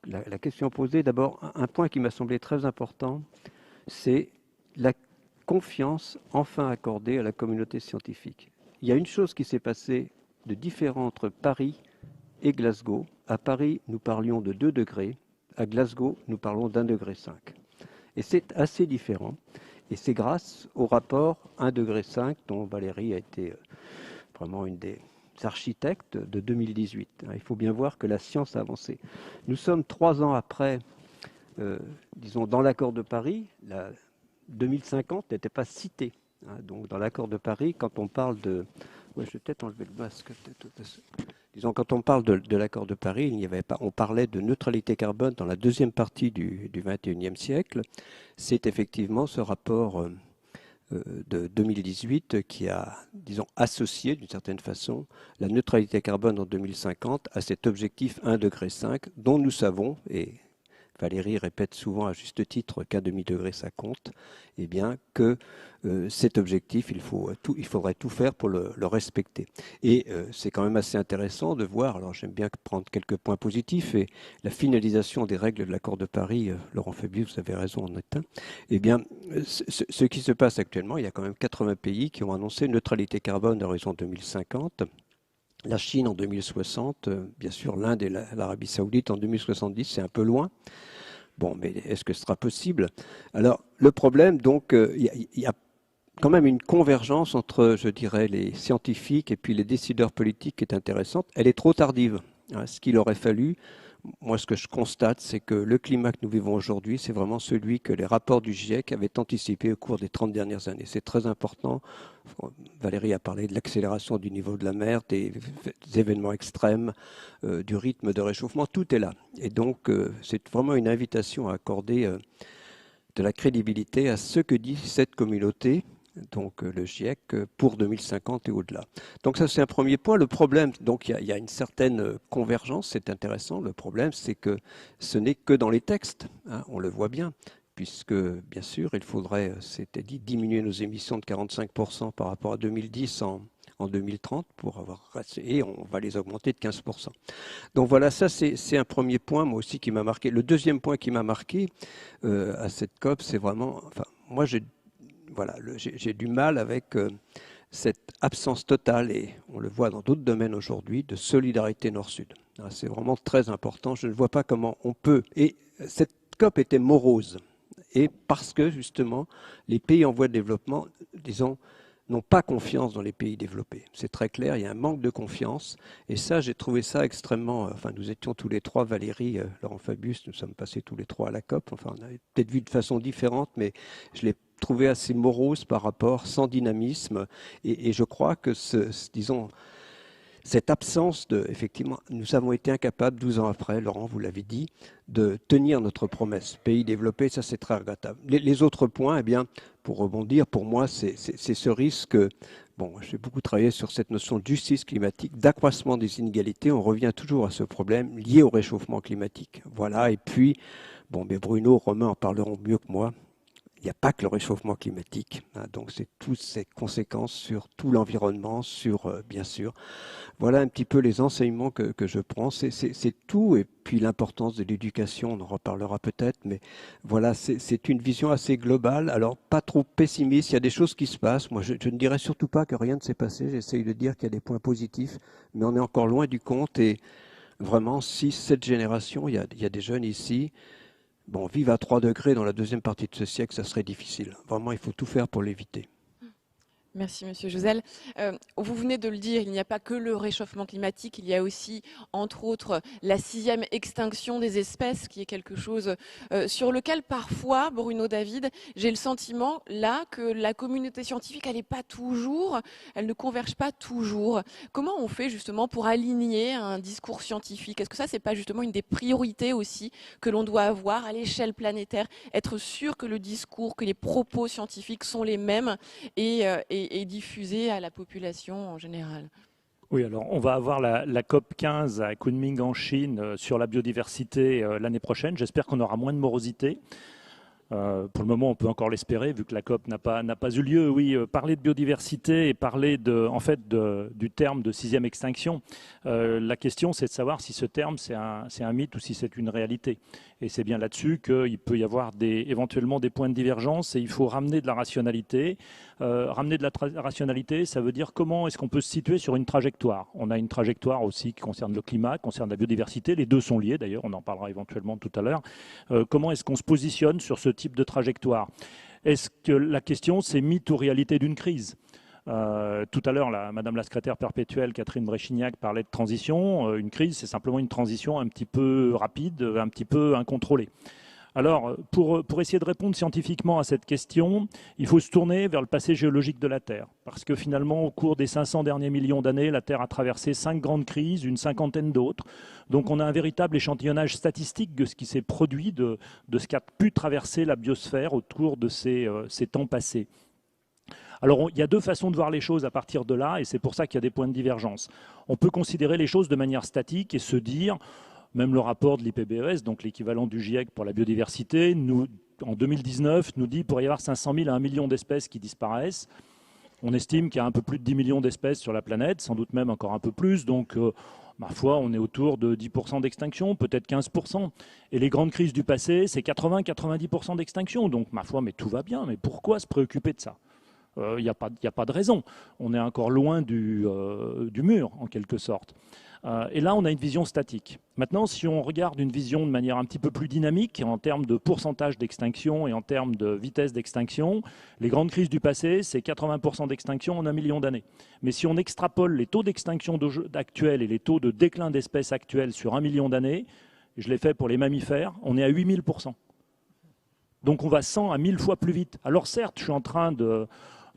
la question posée, d'abord un point qui m'a semblé très important, c'est la confiance enfin accordée à la communauté scientifique. Il y a une chose qui s'est passée de différent entre Paris et Glasgow. À Paris, nous parlions de 2 degrés. À Glasgow, nous parlons d'1,5 degré. Et c'est assez différent. Et c'est grâce au rapport 1,5 degré dont Valérie a été vraiment une des architectes de 2018. Il faut bien voir que la science a avancé. Nous sommes 3 ans après, disons, dans l'accord de Paris. 2050 n'était pas cité. Donc dans l'accord de Paris, quand on parle de... Ouais, je vais peut-être enlever le masque. Disons, quand on parle de l'accord de Paris, il n'y avait pas, on parlait de neutralité carbone dans la deuxième partie du XXIe siècle. C'est effectivement ce rapport de 2018 qui a, disons, associé d'une certaine façon la neutralité carbone en 2050 à cet objectif 1,5 degré dont nous savons, et Valérie répète souvent à juste titre qu'un demi-degré ça compte, eh bien que cet objectif, il faudrait tout faire pour le respecter. Et c'est quand même assez intéressant de voir, alors j'aime bien prendre quelques points positifs, et la finalisation des règles de l'accord de Paris, Laurent Fabius, vous avez raison en est un, eh bien ce qui se passe actuellement, il y a quand même 80 pays qui ont annoncé neutralité carbone à l'horizon 2050, la Chine en 2060, bien sûr l'Inde et l'Arabie Saoudite en 2070, c'est un peu loin. Bon, mais est-ce que ce sera possible? Alors, le problème, donc, il y a quand même une convergence entre, je dirais, les scientifiques et puis les décideurs politiques qui est intéressante. Elle est trop tardive. Ce qu'il aurait fallu, moi, ce que je constate, c'est que le climat que nous vivons aujourd'hui, c'est vraiment celui que les rapports du GIEC avaient anticipé au cours des 30 dernières années. C'est très important. Valérie a parlé de l'accélération du niveau de la mer, des événements extrêmes, du rythme de réchauffement. Tout est là. Et donc, c'est vraiment une invitation à accorder de la crédibilité à ce que dit cette communauté, donc le GIEC, pour 2050 et au-delà. Donc ça, c'est un premier point. Le problème, donc il y a une certaine convergence, c'est intéressant. Le problème, c'est que ce n'est que dans les textes, on le voit bien, puisque, bien sûr, il faudrait, c'était dit, diminuer nos émissions de 45% par rapport à 2010 en 2030, et on va les augmenter de 15%. Donc voilà, ça c'est un premier point, moi aussi, qui m'a marqué. Le deuxième point qui m'a marqué à cette COP, c'est vraiment, enfin, moi j'ai du mal avec cette absence totale, et on le voit dans d'autres domaines aujourd'hui, de solidarité Nord-Sud. C'est vraiment très important. Je ne vois pas comment on peut. Et cette COP était morose. Et parce que, justement, les pays en voie de développement, disons, n'ont pas confiance dans les pays développés. C'est très clair, il y a un manque de confiance. Et ça, j'ai trouvé ça extrêmement... Enfin, nous étions tous les trois, Valérie, Laurent Fabius, nous sommes passés tous les trois à la COP. Enfin, on avait peut-être vu de façon différente, mais je l'ai trouvé assez morose par rapport, sans dynamisme. Et je crois que, disons, cette absence de... Effectivement, nous avons été incapables, 12 ans après, Laurent, vous l'avez dit, de tenir notre promesse. Pays développé, ça c'est très regrettable. Les autres points, eh bien, pour rebondir, pour moi, c'est ce risque... Bon, j'ai beaucoup travaillé sur cette notion de justice climatique, d'accroissement des inégalités. On revient toujours à ce problème lié au réchauffement climatique. Voilà, et puis, bon, mais Bruno, Romain en parleront mieux que moi. Il n'y a pas que le réchauffement climatique, donc c'est toutes ces conséquences sur tout l'environnement, sur, bien sûr. Voilà un petit peu les enseignements que je prends, c'est tout, et puis l'importance de l'éducation, on en reparlera peut-être, mais voilà, c'est une vision assez globale, alors pas trop pessimiste, il y a des choses qui se passent, moi je ne dirais surtout pas que rien ne s'est passé, j'essaye de dire qu'il y a des points positifs, mais on est encore loin du compte, et vraiment, si cette génération, il y a des jeunes ici, bon, vivre à 3 degrés dans la deuxième partie de ce siècle, ça serait difficile. Vraiment, il faut tout faire pour l'éviter. Merci Monsieur Jouzel. Vous venez de le dire, il n'y a pas que le réchauffement climatique, il y a aussi, entre autres, la 6e extinction des espèces, qui est quelque chose sur lequel parfois, Bruno David, j'ai le sentiment là que la communauté scientifique, elle ne converge pas toujours. Comment on fait justement pour aligner un discours scientifique? Est-ce que ça, c'est pas justement une des priorités aussi que l'on doit avoir à l'échelle planétaire, être sûr que le discours, que les propos scientifiques sont les mêmes et diffusés à la population en général? Oui, alors on va avoir la COP 15 à Kunming en Chine sur la biodiversité l'année prochaine. J'espère qu'on aura moins de morosité. Pour le moment, on peut encore l'espérer, vu que la COP n'a pas eu lieu. Oui, parler de biodiversité et parler du terme de 6e extinction, la question c'est de savoir si ce terme c'est un mythe ou si c'est une réalité. Et c'est bien là-dessus qu'il peut y avoir éventuellement des points de divergence et il faut ramener de la rationalité. Ramener de la rationalité, ça veut dire comment est-ce qu'on peut se situer sur une trajectoire. On a une trajectoire aussi qui concerne le climat, qui concerne la biodiversité. Les deux sont liés d'ailleurs, on en parlera éventuellement tout à l'heure. Comment est-ce qu'on se positionne sur ce type de trajectoire? Est-ce que la question c'est mythe ou réalité d'une crise? Tout à l'heure, Madame la secrétaire perpétuelle Catherine Bréchignac parlait de transition. Une crise, c'est simplement une transition un petit peu rapide, un petit peu incontrôlée. Alors, pour essayer de répondre scientifiquement à cette question, il faut se tourner vers le passé géologique de la Terre. Parce que finalement, au cours des 500 derniers millions d'années, la Terre a traversé 5 grandes crises, une cinquantaine d'autres. Donc on a un véritable échantillonnage statistique de ce qui s'est produit, de ce qu'a pu traverser la biosphère au cours de ces temps passés. Alors, il y a deux façons de voir les choses à partir de là, et c'est pour ça qu'il y a des points de divergence. On peut considérer les choses de manière statique et se dire, même le rapport de l'IPBES, donc l'équivalent du GIEC pour la biodiversité, en 2019, nous dit qu'il pourrait y avoir 500 000 à 1 million d'espèces qui disparaissent. On estime qu'il y a un peu plus de 10 millions d'espèces sur la planète, sans doute même encore un peu plus, donc ma foi, on est autour de 10% d'extinction, peut-être 15%. Et les grandes crises du passé, c'est 80-90% d'extinction, donc ma foi, mais tout va bien, mais pourquoi se préoccuper de ça ? Il n'y a pas de raison. On est encore loin du mur, en quelque sorte. Et là, on a une vision statique. Maintenant, si on regarde une vision de manière un petit peu plus dynamique, en termes de pourcentage d'extinction et en termes de vitesse d'extinction, les grandes crises du passé, c'est 80% d'extinction en 1 million d'années. Mais si on extrapole les taux d'extinction actuels et les taux de déclin d'espèces actuels sur 1 million d'années, je l'ai fait pour les mammifères, on est à 8000%. Donc on va 100 à 1000 fois plus vite. Alors certes, je suis en train de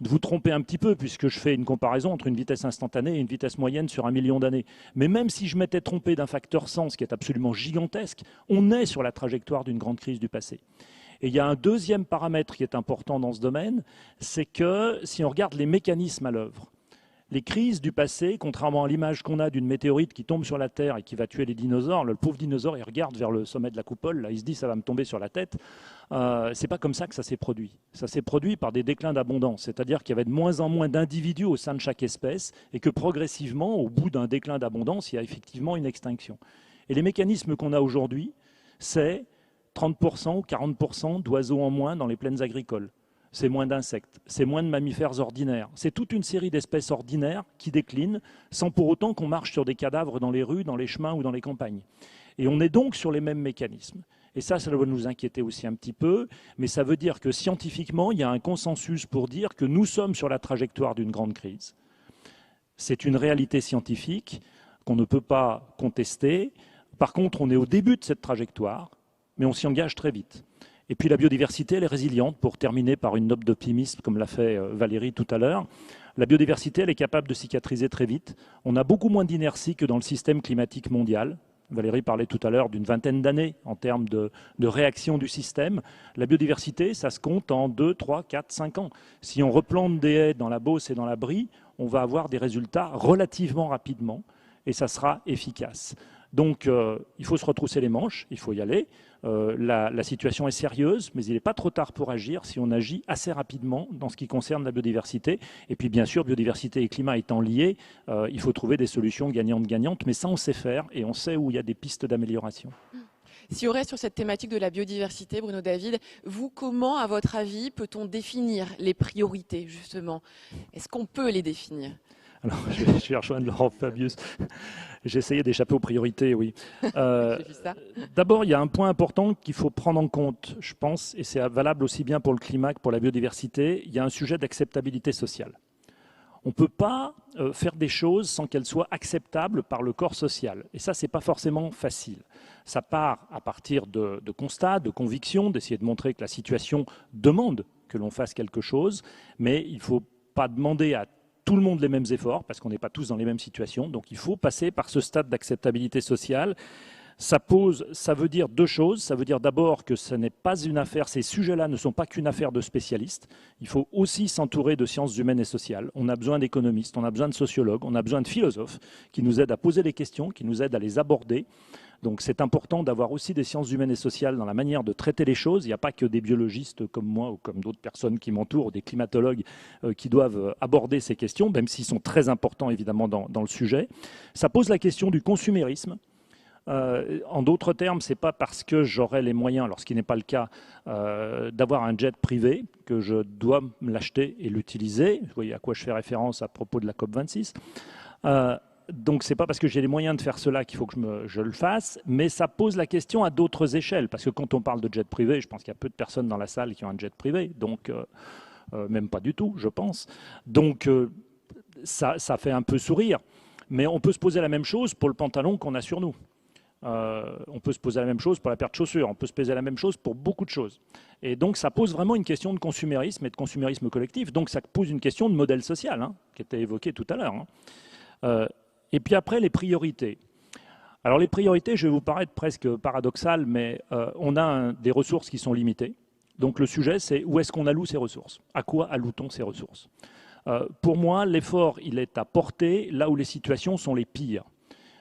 vous tromper un petit peu, puisque je fais une comparaison entre une vitesse instantanée et une vitesse moyenne sur 1 million d'années. Mais même si je m'étais trompé d'un facteur 100, ce qui est absolument gigantesque, on est sur la trajectoire d'une grande crise du passé. Et il y a un deuxième paramètre qui est important dans ce domaine, c'est que si on regarde les mécanismes à l'œuvre, les crises du passé, contrairement à l'image qu'on a d'une météorite qui tombe sur la Terre et qui va tuer les dinosaures, le pauvre dinosaure, il regarde vers le sommet de la coupole, là, il se dit ça va me tomber sur la tête. C'est pas comme ça que ça s'est produit. Ça s'est produit par des déclins d'abondance, c'est-à-dire qu'il y avait de moins en moins d'individus au sein de chaque espèce et que progressivement, au bout d'un déclin d'abondance, il y a effectivement une extinction. Et les mécanismes qu'on a aujourd'hui, c'est 30% ou 40% d'oiseaux en moins dans les plaines agricoles. C'est moins d'insectes, c'est moins de mammifères ordinaires. C'est toute une série d'espèces ordinaires qui déclinent sans pour autant qu'on marche sur des cadavres dans les rues, dans les chemins ou dans les campagnes. Et on est donc sur les mêmes mécanismes. Et ça doit nous inquiéter aussi un petit peu, mais ça veut dire que scientifiquement, il y a un consensus pour dire que nous sommes sur la trajectoire d'une grande crise. C'est une réalité scientifique qu'on ne peut pas contester. Par contre, on est au début de cette trajectoire, mais on s'y engage très vite. Et puis la biodiversité, elle est résiliente, pour terminer par une note d'optimisme, comme l'a fait Valérie tout à l'heure. La biodiversité, elle est capable de cicatriser très vite. On a beaucoup moins d'inertie que dans le système climatique mondial. Valérie parlait tout à l'heure d'une vingtaine d'années en termes de réaction du système. La biodiversité, ça se compte en 2, 3, 4, 5 ans. Si on replante des haies dans la Beauce et dans la Brie, on va avoir des résultats relativement rapidement et ça sera efficace. Donc il faut se retrousser les manches, il faut y aller. La situation est sérieuse, mais il n'est pas trop tard pour agir si on agit assez rapidement dans ce qui concerne la biodiversité. Et puis bien sûr, biodiversité et climat étant liés, il faut trouver des solutions gagnantes-gagnantes, mais ça on sait faire et on sait où il y a des pistes d'amélioration. Si on reste sur cette thématique de la biodiversité, Bruno David, vous, comment, à votre avis, peut-on définir les priorités, justement? Est-ce qu'on peut les définir? Alors, je vais rejoindre Laurent Fabius. J'ai essayé d'échapper aux priorités, oui. D'abord, il y a un point important qu'il faut prendre en compte, je pense, et c'est valable aussi bien pour le climat que pour la biodiversité. Il y a un sujet d'acceptabilité sociale. On ne peut pas faire des choses sans qu'elles soient acceptables par le corps social. Et ça, ce n'est pas forcément facile. Ça part à partir de constats, de convictions, d'essayer de montrer que la situation demande que l'on fasse quelque chose, mais il ne faut pas demander à tout le monde les mêmes efforts, parce qu'on n'est pas tous dans les mêmes situations. Donc il faut passer par ce stade d'acceptabilité sociale. Ça veut dire deux choses. Ça veut dire d'abord que ce n'est pas une affaire, ces sujets-là ne sont pas qu'une affaire de spécialistes. Il faut aussi s'entourer de sciences humaines et sociales. On a besoin d'économistes, on a besoin de sociologues, on a besoin de philosophes qui nous aident à poser les questions, qui nous aident à les aborder. Donc c'est important d'avoir aussi des sciences humaines et sociales dans la manière de traiter les choses. Il n'y a pas que des biologistes comme moi ou comme d'autres personnes qui m'entourent, ou des climatologues qui doivent aborder ces questions, même s'ils sont très importants évidemment dans le sujet. Ça pose la question du consumérisme. En d'autres termes, ce n'est pas parce que j'aurai les moyens, alors ce qui n'est pas le cas, d'avoir un jet privé que je dois me l'acheter et l'utiliser. Vous voyez à quoi je fais référence à propos de la COP26. Donc ce n'est pas parce que j'ai les moyens de faire cela qu'il faut que je le fasse, mais ça pose la question à d'autres échelles. Parce que quand on parle de jet privé, je pense qu'il y a peu de personnes dans la salle qui ont un jet privé, donc même pas du tout, je pense. Donc ça fait un peu sourire. Mais on peut se poser la même chose pour le pantalon qu'on a sur nous. On peut se poser la même chose pour la paire de chaussures, on peut se poser la même chose pour beaucoup de choses. Et donc ça pose vraiment une question de consumérisme et de consumérisme collectif. Donc ça pose une question de modèle social, qui était évoqué tout à l'heure. Et puis après, les priorités. Alors les priorités, je vais vous paraître presque paradoxal, mais on a des ressources qui sont limitées. Donc le sujet, c'est où est-ce qu'on alloue ces ressources? À quoi alloue-t-on ces ressources? Pour moi, l'effort, il est à porter là où les situations sont les pires.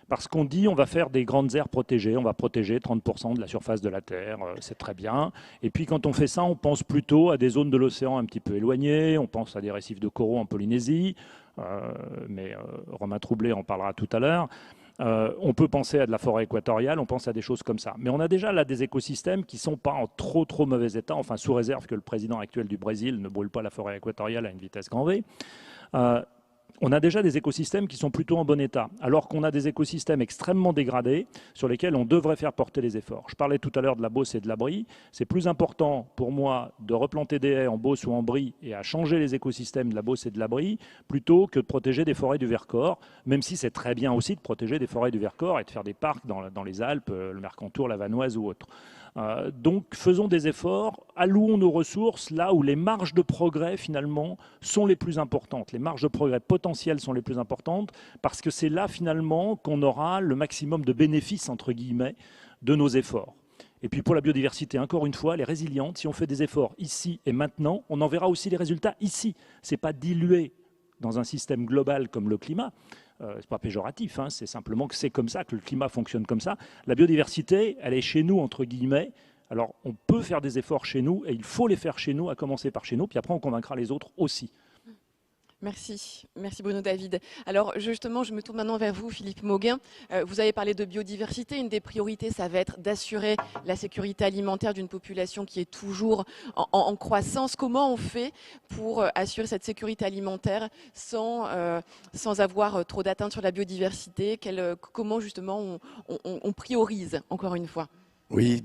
Parce qu'on dit on va faire des grandes aires protégées, on va protéger 30% de la surface de la Terre, c'est très bien. Et puis quand on fait ça, on pense plutôt à des zones de l'océan un petit peu éloignées, on pense à des récifs de coraux en Polynésie, mais Romain Troublé en parlera tout à l'heure. On peut penser à de la forêt équatoriale, on pense à des choses comme ça. Mais on a déjà là des écosystèmes qui ne sont pas en trop mauvais état, enfin sous réserve que le président actuel du Brésil ne brûle pas la forêt équatoriale à une vitesse grand V. On a déjà des écosystèmes qui sont plutôt en bon état, alors qu'on a des écosystèmes extrêmement dégradés sur lesquels on devrait faire porter les efforts. Je parlais tout à l'heure de la Beauce et de la Brie. C'est plus important pour moi de replanter des haies en Beauce ou en Brie et à changer les écosystèmes de la Beauce et de la Brie plutôt que de protéger des forêts du Vercors, même si c'est très bien aussi de protéger des forêts du Vercors et de faire des parcs dans les Alpes, le Mercantour, la Vanoise ou autre. Donc faisons des efforts, allouons nos ressources là où les marges de progrès finalement sont les plus importantes. Les marges de progrès potentielles sont les plus importantes parce que c'est là finalement qu'on aura le maximum de bénéfices entre guillemets de nos efforts. Et puis pour la biodiversité, encore une fois, elle est résiliente. Si on fait des efforts ici et maintenant, on en verra aussi les résultats ici. Ce n'est pas dilué dans un système global comme le climat. C'est pas péjoratif, c'est simplement que c'est comme ça, que le climat fonctionne comme ça. La biodiversité, elle est chez nous, entre guillemets. Alors, on peut faire des efforts chez nous, et il faut les faire chez nous, à commencer par chez nous, puis après, on convaincra les autres aussi. Merci Bruno David. Alors justement, je me tourne maintenant vers vous, Philippe Mauguin. Vous avez parlé de biodiversité. Une des priorités, ça va être d'assurer la sécurité alimentaire d'une population qui est toujours en croissance. Comment on fait pour assurer cette sécurité alimentaire sans avoir trop d'atteinte sur la biodiversité? Comment justement on priorise, encore une fois? Oui,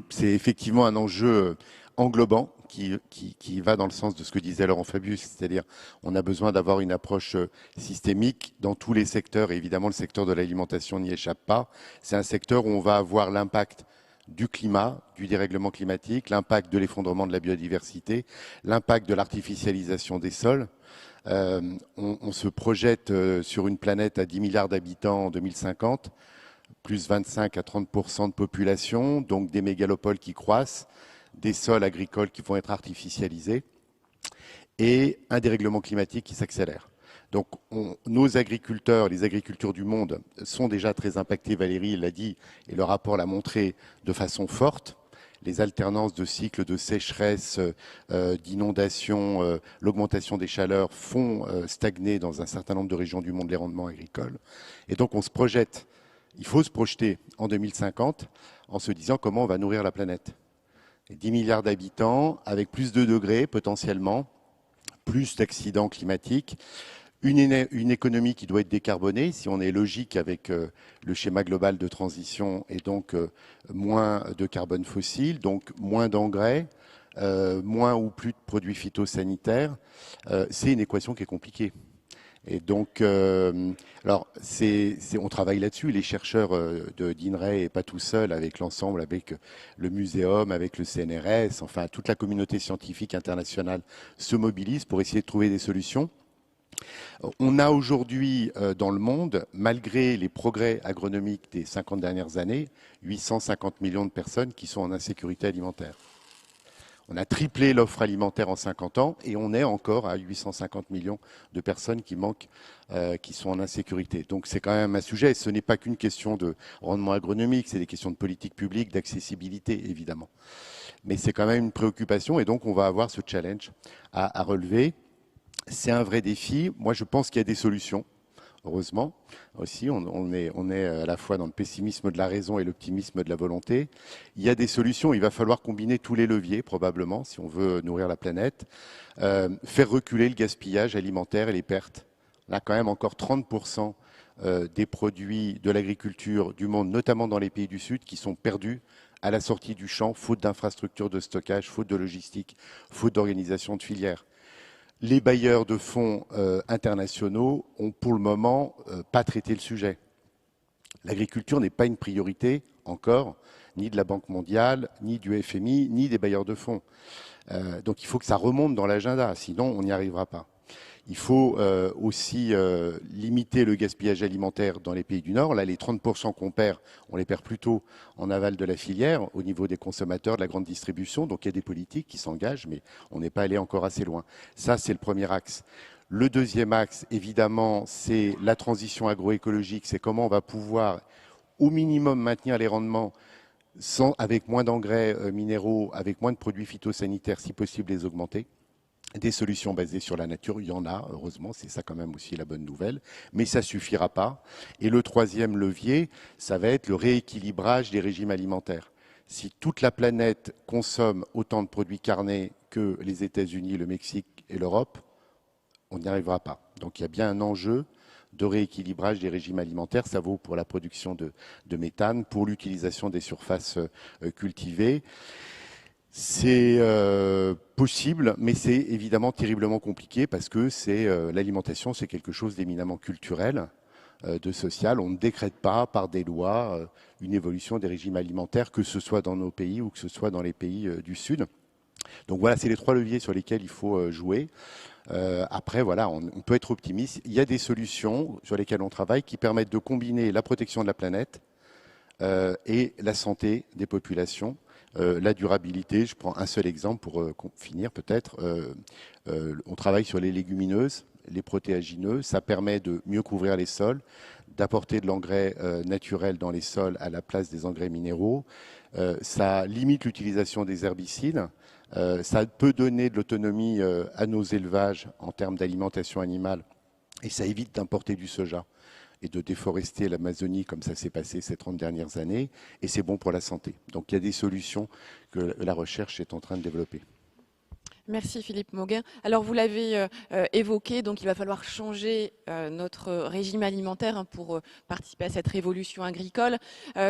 c'est effectivement un enjeu englobant qui va dans le sens de ce que disait Laurent Fabius, c'est-à-dire on a besoin d'avoir une approche systémique dans tous les secteurs, et évidemment le secteur de l'alimentation n'y échappe pas. C'est un secteur où on va avoir l'impact du climat, du dérèglement climatique, l'impact de l'effondrement de la biodiversité, l'impact de l'artificialisation des sols. On se projette sur une planète à 10 milliards d'habitants en 2050, plus 25 à 30% de population, donc des mégalopoles qui croissent, des sols agricoles qui vont être artificialisés et un dérèglement climatique qui s'accélère. Donc nos agriculteurs, les agricultures du monde sont déjà très impactés, Valérie l'a dit, et le rapport l'a montré de façon forte. Les alternances de cycles de sécheresse, d'inondations, l'augmentation des chaleurs font stagner dans un certain nombre de régions du monde les rendements agricoles. Et donc on se projette, il faut se projeter en 2050 en se disant comment on va nourrir la planète. 10 milliards d'habitants, avec plus de degrés potentiellement, plus d'accidents climatiques, une économie qui doit être décarbonée, si on est logique avec le schéma global de transition, et donc moins de carbone fossile, donc moins d'engrais, moins ou plus de produits phytosanitaires. C'est une équation qui est compliquée. Et donc, alors, on travaille là-dessus. Les chercheurs d'INRAE et pas tout seuls, avec l'ensemble, avec le muséum, avec le CNRS, enfin, toute la communauté scientifique internationale se mobilise pour essayer de trouver des solutions. On a aujourd'hui dans le monde, malgré les progrès agronomiques des 50 dernières années, 850 millions de personnes qui sont en insécurité alimentaire. On a triplé l'offre alimentaire en 50 ans et on est encore à 850 millions de personnes qui manquent, qui sont en insécurité. Donc c'est quand même un sujet. Ce n'est pas qu'une question de rendement agronomique, c'est des questions de politique publique, d'accessibilité évidemment. Mais c'est quand même une préoccupation et donc on va avoir ce challenge à relever. C'est un vrai défi. Moi je pense qu'il y a des solutions. Heureusement, aussi, on est à la fois dans le pessimisme de la raison et l'optimisme de la volonté. Il y a des solutions, il va falloir combiner tous les leviers, probablement, si on veut nourrir la planète. Faire reculer le gaspillage alimentaire et les pertes. On a quand même encore 30% des produits de l'agriculture du monde, notamment dans les pays du Sud, qui sont perdus à la sortie du champ, faute d'infrastructures de stockage, faute de logistique, faute d'organisation de filières. Les bailleurs de fonds internationaux ont pour le moment pas traité le sujet. L'agriculture n'est pas une priorité encore, ni de la Banque mondiale, ni du FMI, ni des bailleurs de fonds. Donc il faut que ça remonte dans l'agenda, sinon on n'y arrivera pas. Il faut aussi limiter le gaspillage alimentaire dans les pays du Nord. Là, les 30% qu'on perd, on les perd plutôt en aval de la filière, au niveau des consommateurs, de la grande distribution. Donc il y a des politiques qui s'engagent, mais on n'est pas allé encore assez loin. Ça, c'est le premier axe. Le deuxième axe, évidemment, c'est la transition agroécologique. C'est comment on va pouvoir, au minimum, maintenir les rendements avec moins d'engrais minéraux, avec moins de produits phytosanitaires, si possible les augmenter. Des solutions basées sur la nature, il y en a, heureusement, c'est ça quand même aussi la bonne nouvelle, mais ça ne suffira pas. Et le troisième levier, ça va être le rééquilibrage des régimes alimentaires. Si toute la planète consomme autant de produits carnés que les États-Unis, le Mexique et l'Europe, on n'y arrivera pas. Donc il y a bien un enjeu de rééquilibrage des régimes alimentaires. Ça vaut pour la production de méthane, pour l'utilisation des surfaces cultivées. C'est possible, mais c'est évidemment terriblement compliqué parce que l'alimentation, c'est quelque chose d'éminemment culturel, de social. On ne décrète pas par des lois une évolution des régimes alimentaires, que ce soit dans nos pays ou que ce soit dans les pays du Sud. Donc voilà, c'est les trois leviers sur lesquels il faut jouer. Après, voilà, on peut être optimiste. Il y a des solutions sur lesquelles on travaille qui permettent de combiner la protection de la planète et la santé des populations. La durabilité, je prends un seul exemple pour finir peut-être. On travaille sur les légumineuses, les protéagineux. Ça permet de mieux couvrir les sols, d'apporter de l'engrais naturel dans les sols à la place des engrais minéraux. Ça limite l'utilisation des herbicides. Ça peut donner de l'autonomie à nos élevages en termes d'alimentation animale. Et ça évite d'importer du soja et de déforester l'Amazonie comme ça s'est passé ces 30 dernières années, et c'est bon pour la santé. Donc il y a des solutions que la recherche est en train de développer. Merci Philippe Mauguin. Alors vous l'avez évoqué, donc il va falloir changer notre régime alimentaire pour participer à cette révolution agricole,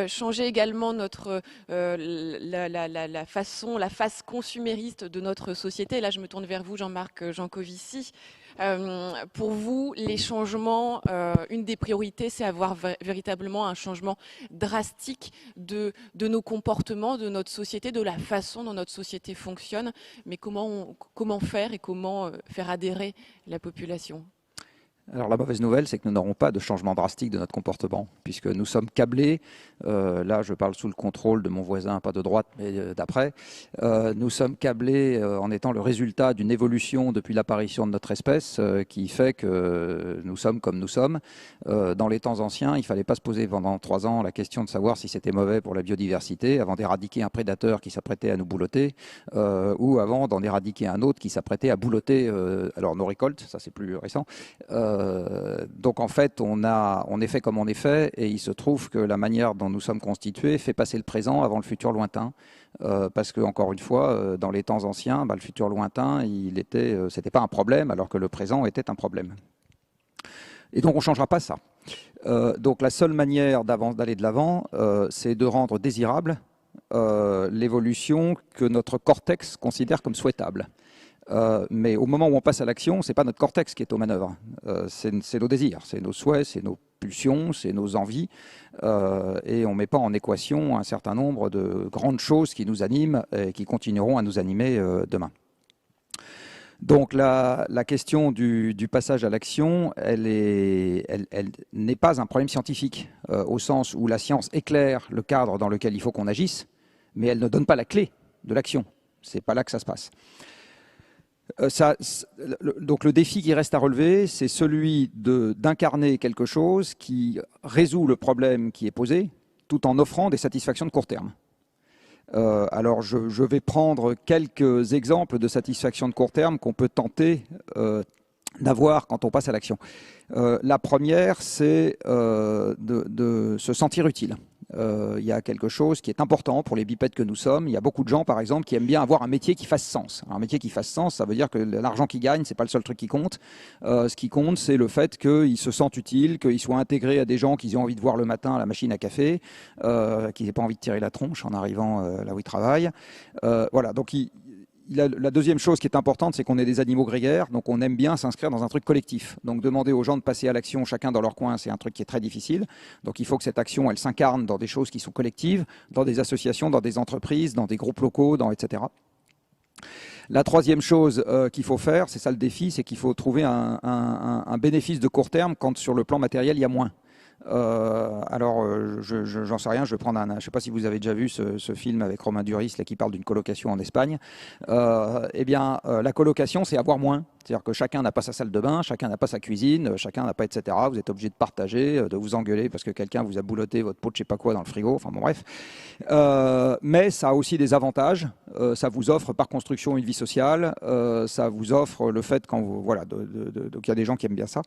changer également la face consumériste de notre société. Là je me tourne vers vous Jean-Marc Jancovici. Pour vous, les changements, une des priorités, c'est avoir véritablement un changement drastique de nos comportements, de notre société, de la façon dont notre société fonctionne. Mais comment faire et comment faire adhérer la population ? Alors la mauvaise nouvelle, c'est que nous n'aurons pas de changement drastique de notre comportement, puisque nous sommes câblés, là je parle sous le contrôle de mon voisin, pas de droite, mais d'après, nous sommes câblés en étant le résultat d'une évolution depuis l'apparition de notre espèce, qui fait que nous sommes comme nous sommes. Dans les temps anciens, il ne fallait pas se poser pendant 3 ans la question de savoir si c'était mauvais pour la biodiversité, avant d'éradiquer un prédateur qui s'apprêtait à nous boulotter, ou avant d'en éradiquer un autre qui s'apprêtait à boulotter alors nos récoltes, ça c'est plus récent. Donc en fait, on est fait comme on est fait, et il se trouve que la manière dont nous sommes constitués fait passer le présent avant le futur lointain, parce que encore une fois, dans les temps anciens, le futur lointain, c'était pas un problème, alors que le présent était un problème. Et donc on ne changera pas ça. Donc la seule manière d'aller de l'avant, c'est de rendre désirable l'évolution que notre cortex considère comme souhaitable. Mais au moment où on passe à l'action, c'est pas notre cortex qui est aux manœuvres. C'est nos désirs, c'est nos souhaits, c'est nos pulsions, c'est nos envies. Et on ne met pas en équation un certain nombre de grandes choses qui nous animent et qui continueront à nous animer demain. Donc la question du passage à l'action, elle n'est pas un problème scientifique, au sens où la science éclaire le cadre dans lequel il faut qu'on agisse, mais elle ne donne pas la clé de l'action. C'est pas là que ça se passe. Donc le défi qui reste à relever, c'est celui d'incarner quelque chose qui résout le problème qui est posé, tout en offrant des satisfactions de court terme. Alors je vais prendre quelques exemples de satisfaction de court terme qu'on peut tenter d'avoir quand on passe à l'action. La première, c'est de se sentir utile. Il y a quelque chose qui est important pour les bipèdes que nous sommes. Il y a beaucoup de gens, par exemple, qui aiment bien avoir un métier qui fasse sens. Un métier qui fasse sens, ça veut dire que l'argent qu'ils gagnent, c'est pas le seul truc qui compte. Ce qui compte, c'est le fait qu'ils se sentent utiles, qu'ils soient intégrés à des gens qu'ils ont envie de voir le matin à la machine à café, qu'ils n'aient pas envie de tirer la tronche en arrivant là où ils travaillent. Voilà, donc la deuxième chose qui est importante, c'est qu'on est des animaux grégaires, donc on aime bien s'inscrire dans un truc collectif. Donc demander aux gens de passer à l'action chacun dans leur coin, c'est un truc qui est très difficile. Donc il faut que cette action, elle s'incarne dans des choses qui sont collectives, dans des associations, dans des entreprises, dans des groupes locaux, etc. La troisième chose qu'il faut faire, c'est ça le défi, c'est qu'il faut trouver un bénéfice de court terme quand sur le plan matériel, il y a moins. Alors, j'en sais rien, je vais prendre je ne sais pas si vous avez déjà vu ce film avec Romain Duris là, qui parle d'une colocation en Espagne. Eh bien, la colocation, c'est avoir moins. C'est-à-dire que chacun n'a pas sa salle de bain, chacun n'a pas sa cuisine, chacun n'a pas, etc. Vous êtes obligé de partager, de vous engueuler parce que quelqu'un vous a boulotté votre pot de je sais pas quoi dans le frigo. Enfin bon, bref. Mais ça a aussi des avantages. Ça vous offre par construction une vie sociale. Ça vous offre le fait quand vous, voilà, donc il y a des gens qui aiment bien ça.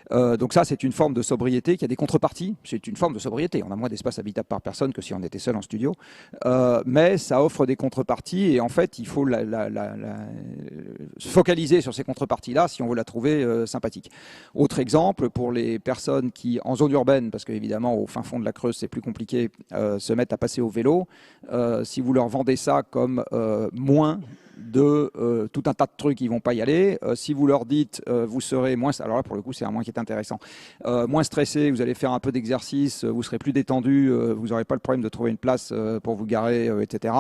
Donc ça, c'est une forme de sobriété qui a des contreparties. C'est une forme de sobriété. On a moins d'espace habitable par personne que si on était seul en studio. Mais ça offre des contreparties et en fait, il faut se focaliser sur ces contreparties là si on veut la trouver sympathique. Autre exemple, pour les personnes qui, en zone urbaine, parce qu'évidemment au fin fond de la Creuse c'est plus compliqué, se mettent à passer au vélo, si vous leur vendez ça comme moins de tout un tas de trucs, ils vont pas y aller. Si vous leur dites vous serez moins, alors là pour le coup c'est un moins qui est intéressant, moins stressé, vous allez faire un peu d'exercice, vous serez plus détendu, vous n'aurez pas le problème de trouver une place pour vous garer, etc.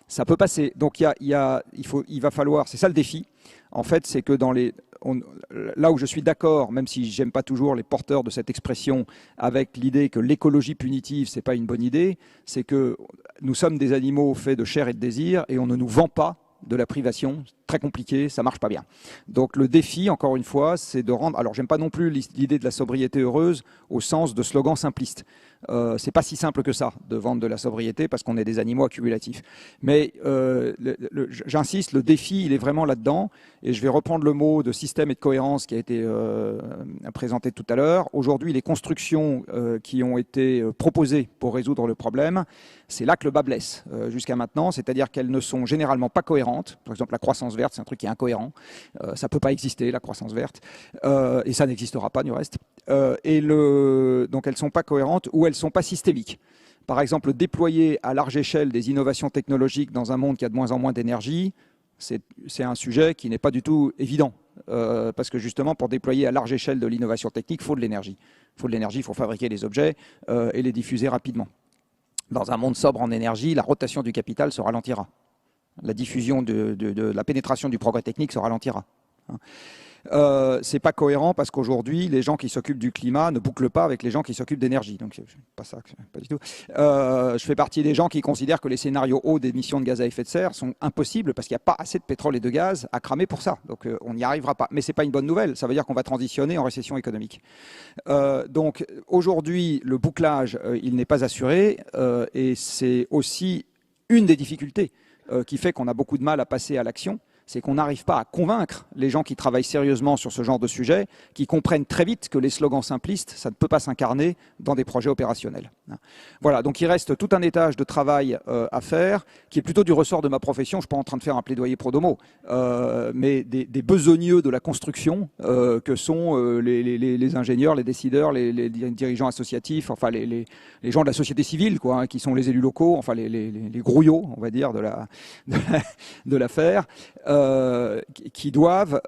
Ça peut passer. Donc il va falloir, c'est ça le défi. En fait, c'est que là où je suis d'accord, même si j'aime pas toujours les porteurs de cette expression, avec l'idée que l'écologie punitive, c'est pas une bonne idée, c'est que nous sommes des animaux faits de chair et de désir et on ne nous vend pas de la privation. Très compliqué, ça marche pas bien. Donc le défi, encore une fois, c'est de rendre... Alors j'aime pas non plus l'idée de la sobriété heureuse au sens de slogan simpliste. C'est pas si simple que ça de vendre de la sobriété parce qu'on est des animaux accumulatifs. Mais j'insiste, le défi, il est vraiment là-dedans. Et je vais reprendre le mot de système et de cohérence qui a été présenté tout à l'heure. Aujourd'hui, les constructions qui ont été proposées pour résoudre le problème, c'est là que le bât blesse jusqu'à maintenant, c'est-à-dire qu'elles ne sont généralement pas cohérentes. Par exemple, la croissance verte, c'est un truc qui est incohérent. Ça ne peut pas exister, la croissance verte. Et ça n'existera pas, du reste. Donc, elles ne sont pas cohérentes ou elles ne sont pas systémiques. Par exemple, déployer à large échelle des innovations technologiques dans un monde qui a de moins en moins d'énergie, c'est un sujet qui n'est pas du tout évident. Parce que justement, pour déployer à large échelle de l'innovation technique, il faut de l'énergie. Il faut de l'énergie, il faut fabriquer les objets et les diffuser rapidement. Dans un monde sobre en énergie, la rotation du capital se ralentira. La diffusion de la pénétration du progrès technique se ralentira. C'est pas cohérent parce qu'aujourd'hui, les gens qui s'occupent du climat ne bouclent pas avec les gens qui s'occupent d'énergie. Donc, pas ça, pas du tout. Je fais partie des gens qui considèrent que les scénarios hauts d'émissions de gaz à effet de serre sont impossibles parce qu'il n'y a pas assez de pétrole et de gaz à cramer pour ça. Donc, on n'y arrivera pas. Mais c'est pas une bonne nouvelle. Ça veut dire qu'on va transitionner en récession économique. Donc, aujourd'hui, le bouclage, il n'est pas assuré et c'est aussi une des difficultés qui fait qu'on a beaucoup de mal à passer à l'action. C'est qu'on n'arrive pas à convaincre les gens qui travaillent sérieusement sur ce genre de sujet, qui comprennent très vite que les slogans simplistes, ça ne peut pas s'incarner dans des projets opérationnels. Voilà, donc il reste tout un étage de travail à faire, qui est plutôt du ressort de ma profession. Je ne suis pas en train de faire un plaidoyer pro domo, mais des besogneux de la construction que sont les ingénieurs, les décideurs, les dirigeants associatifs, enfin les gens de la société civile, quoi, hein, qui sont les élus locaux, enfin les grouillots, on va dire, de l'affaire, qui doivent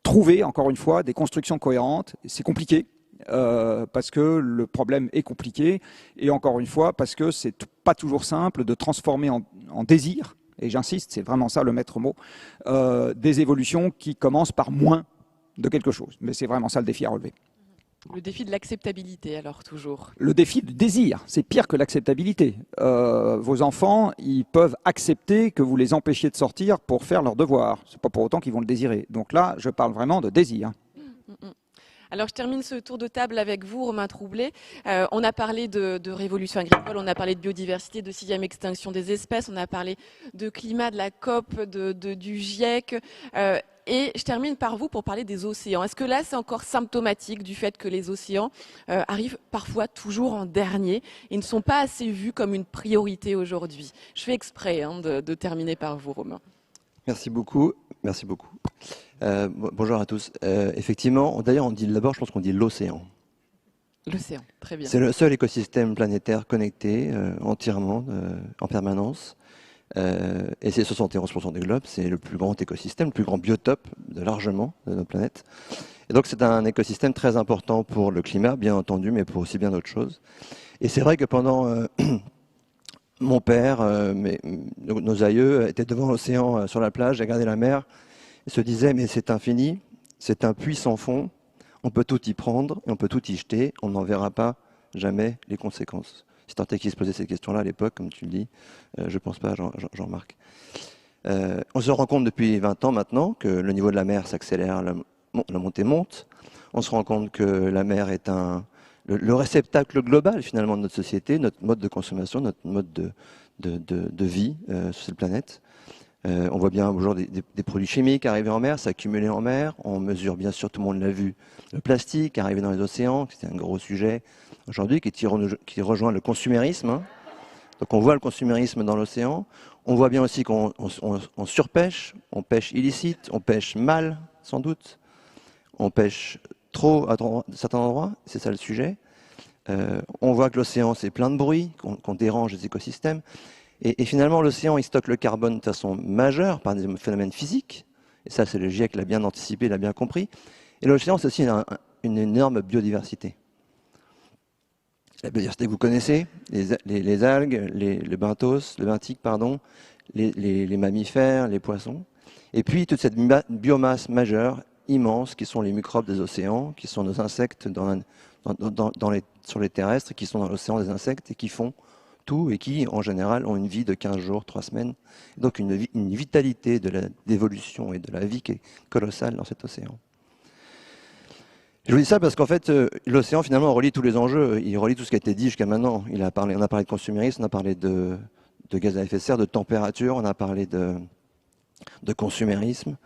trouver, encore une fois, des constructions cohérentes. C'est compliqué. Parce que le problème est compliqué et encore une fois parce que c'est pas toujours simple de transformer en désir, et j'insiste, c'est vraiment ça le maître mot, des évolutions qui commencent par moins de quelque chose. Mais c'est vraiment ça le défi à relever. Le défi de l'acceptabilité, alors, toujours. Le défi du désir, c'est pire que l'acceptabilité. Vos enfants, ils peuvent accepter que vous les empêchiez de sortir pour faire leurs devoirs. C'est pas pour autant qu'ils vont le désirer. Donc là, je parle vraiment de désir. Alors, je termine ce tour de table avec vous, Romain Troublé. On a parlé de révolution agricole, on a parlé de biodiversité, de 6e extinction des espèces, on a parlé de climat, de la COP, du GIEC. Et je termine par vous pour parler des océans. Est-ce que là, c'est encore symptomatique du fait que les océans arrivent parfois toujours en dernier et ne sont pas assez vus comme une priorité aujourd'hui? Je fais exprès de terminer par vous, Romain. Merci beaucoup. Merci beaucoup. Bonjour à tous. Effectivement, d'ailleurs, on dit d'abord, je pense qu'on dit l'océan. L'océan, très bien. C'est le seul écosystème planétaire connecté entièrement, en permanence. Et c'est 71% du globe. C'est le plus grand écosystème, le plus grand biotope largement de notre planète. Et donc, c'est un écosystème très important pour le climat, bien entendu, mais pour aussi bien d'autres choses. Et c'est vrai que pendant... mon père, nos aïeux étaient devant l'océan sur la plage, regardaient la mer, et se disaient mais c'est infini, c'est un puits sans fond, on peut tout y prendre et on peut tout y jeter, on n'en verra pas jamais les conséquences. Si tant est qu'ils se posaient ces questions-là à l'époque, comme tu le dis, je ne pense pas, Jean-Marc. On se rend compte depuis 20 ans maintenant que le niveau de la mer s'accélère, la montée monte. On se rend compte que la mer est le réceptacle global finalement de notre société, notre mode de consommation, notre mode de vie sur cette planète. On voit bien aujourd'hui des produits chimiques arriver en mer, s'accumuler en mer. On mesure bien sûr, tout le monde l'a vu, le plastique arriver dans les océans, c'est un gros sujet aujourd'hui qui rejoint le consumérisme. Hein. Donc on voit le consumérisme dans l'océan. On voit bien aussi qu'on surpêche, on pêche illicite, on pêche mal sans doute, on pêche trop à certains endroits, c'est ça le sujet. On voit que l'océan, c'est plein de bruit, qu'on dérange les écosystèmes. Et finalement, l'océan, il stocke le carbone de façon majeure par des phénomènes physiques. Et ça, c'est le GIEC qui l'a bien anticipé, l'a bien compris. Et l'océan, c'est aussi une énorme biodiversité. La biodiversité que vous connaissez, les algues, le benthique, les mammifères, les poissons. Et puis, toute cette biomasse majeure, immense, qui sont les microbes des océans, qui sont nos insectes sur les terrestres, qui sont dans l'océan des insectes et qui font tout et qui, en général, ont une vie de 15 jours, 3 semaines. Donc une vitalité d'évolution et de la vie qui est colossale dans cet océan. Je vous dis ça parce qu'en fait, l'océan, finalement, relie tous les enjeux. Il relie tout ce qui a été dit jusqu'à maintenant. On a parlé de consumérisme, on a parlé de gaz à effet de serre, de température, on a parlé de consumérisme.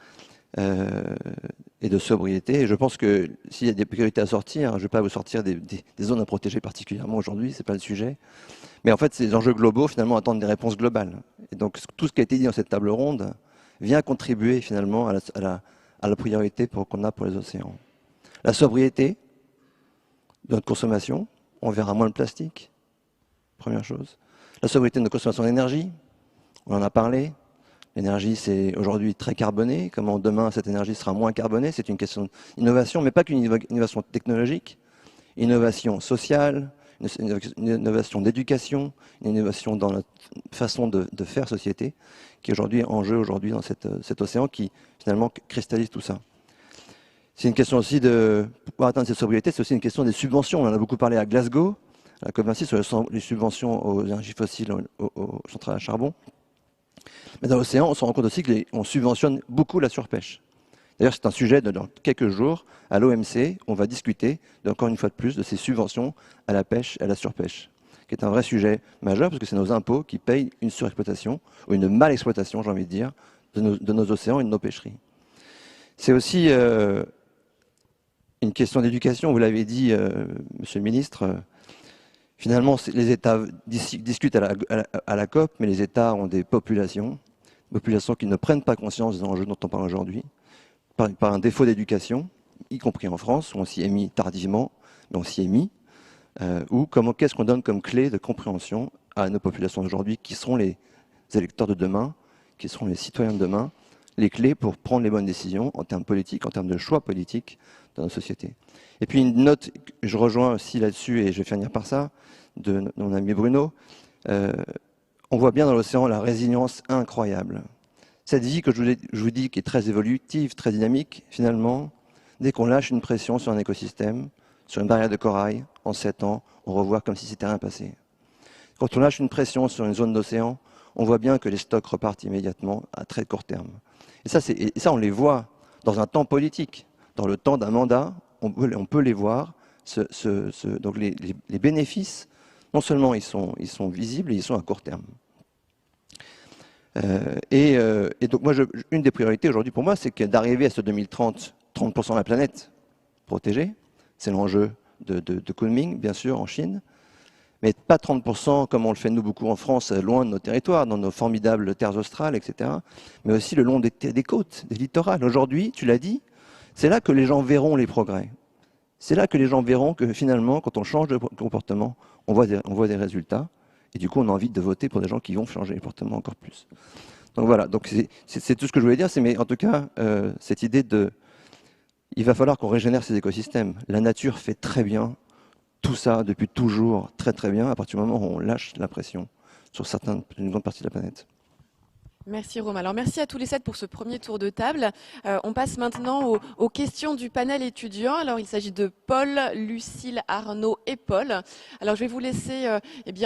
Et de sobriété. Et je pense que s'il y a des priorités à sortir, je ne vais pas vous sortir des zones à protéger particulièrement aujourd'hui, ce n'est pas le sujet. Mais en fait, ces enjeux globaux, finalement, attendent des réponses globales. Et donc, tout ce qui a été dit dans cette table ronde vient contribuer, finalement, à la priorité qu'on a pour les océans. La sobriété de notre consommation, on verra moins le plastique, première chose. La sobriété de notre consommation d'énergie, on en a parlé. L'énergie, c'est aujourd'hui très carboné. Comment demain, cette énergie sera moins carbonée? C'est une question d'innovation, mais pas qu'une innovation technologique. Innovation sociale, une innovation d'éducation, une innovation dans notre façon de faire société, qui est aujourd'hui en jeu dans cet océan qui, finalement, cristallise tout ça. C'est une question aussi de pouvoir atteindre cette sobriété, c'est aussi une question des subventions. On en a beaucoup parlé à Glasgow, à la COP26, sur les subventions aux énergies fossiles, aux centrales à charbon. Mais dans l'océan, on se rend compte aussi qu'on subventionne beaucoup la surpêche. D'ailleurs, c'est un sujet dans quelques jours, à l'OMC, on va discuter, encore une fois de plus, de ces subventions à la pêche et à la surpêche, qui est un vrai sujet majeur, parce que c'est nos impôts qui payent une surexploitation, ou une mal-exploitation, j'ai envie de dire, de nos océans et de nos pêcheries. C'est aussi une question d'éducation, vous l'avez dit, Monsieur le Ministre, Finalement, les États discutent à la COP, mais les États ont des populations qui ne prennent pas conscience des enjeux dont on parle aujourd'hui, par un défaut d'éducation, y compris en France, où on s'y est mis tardivement, mais on s'y est mis, ou qu'est-ce qu'on donne comme clé de compréhension à nos populations d'aujourd'hui, qui seront les électeurs de demain, qui seront les citoyens de demain, les clés pour prendre les bonnes décisions en termes politiques, en termes de choix politiques dans nos sociétés. Et puis une note, je rejoins aussi là-dessus, et je vais finir par ça, de mon ami Bruno. On voit bien dans l'océan la résilience incroyable. Cette vie que je vous dis, qui est très évolutive, très dynamique, finalement, dès qu'on lâche une pression sur un écosystème, sur une barrière de corail, en 7 ans, on revoit comme si c'était rien passé. Quand on lâche une pression sur une zone d'océan, on voit bien que les stocks repartent immédiatement à très court terme. Et ça, on les voit dans un temps politique. Dans le temps d'un mandat, on peut les voir. Donc les bénéfices, non seulement ils sont visibles, ils sont à court terme. Et donc moi, une des priorités aujourd'hui pour moi, c'est d'arriver à ce 2030, 30% de la planète protégée. C'est l'enjeu de Kunming, bien sûr, en Chine. Mais pas 30% comme on le fait nous beaucoup en France, loin de nos territoires, dans nos formidables terres australes, etc. Mais aussi le long des côtes, des littorales. Aujourd'hui, tu l'as dit, c'est là que les gens verront les progrès. C'est là que les gens verront que finalement, quand on change de comportement, on voit des résultats. Et du coup, on a envie de voter pour des gens qui vont changer le comportement encore plus. Donc voilà, donc c'est tout ce que je voulais dire. Mais en tout cas, cette idée il va falloir qu'on régénère ces écosystèmes. La nature fait très bien tout ça depuis toujours, très très bien, à partir du moment où on lâche la pression sur une grande partie de la planète. Merci Romain. Alors merci à tous les 7 pour ce premier tour de table. On passe maintenant aux questions du panel étudiant. Alors il s'agit de Paul, Lucille, Arnaud et Paul. Alors je vais vous laisser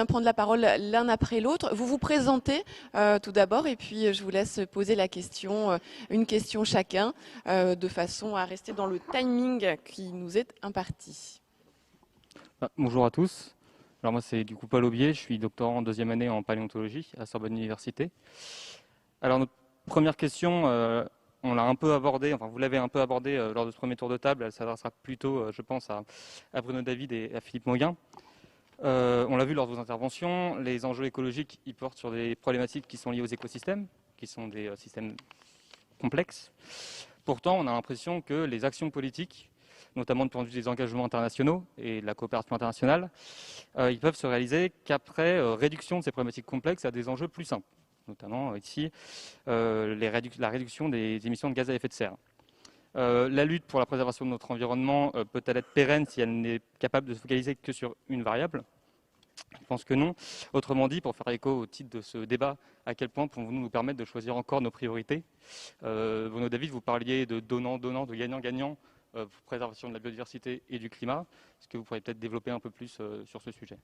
prendre la parole l'un après l'autre. Vous vous présentez tout d'abord et puis je vous laisse poser la question, une question chacun, de façon à rester dans le timing qui nous est imparti. Bonjour à tous. Alors moi c'est du coup Paul Aubier, je suis doctorant en 2e année en paléontologie à Sorbonne Université. Alors notre première question, on l'a un peu abordée, enfin vous l'avez un peu abordée lors de ce premier tour de table, elle s'adressera plutôt, je pense, à Bruno David et à Philippe Mauguin. On l'a vu lors de vos interventions, les enjeux écologiques, ils portent sur des problématiques qui sont liées aux écosystèmes, qui sont des systèmes complexes. Pourtant, on a l'impression que les actions politiques, notamment du point de vue des engagements internationaux et de la coopération internationale, ils peuvent se réaliser qu'après réduction de ces problématiques complexes à des enjeux plus simples, notamment ici la réduction des émissions de gaz à effet de serre. La lutte pour la préservation de notre environnement peut-elle être pérenne si elle n'est capable de se focaliser que sur une variable ? Je pense que non. Autrement dit, pour faire écho au titre de ce débat, à quel point pouvons-nous nous permettre de choisir encore nos priorités ? Bruno David, vous parliez de donnant-donnant, de gagnant-gagnant pour préservation de la biodiversité et du climat. Est-ce que vous pourriez peut-être développer un peu plus sur ce sujet ?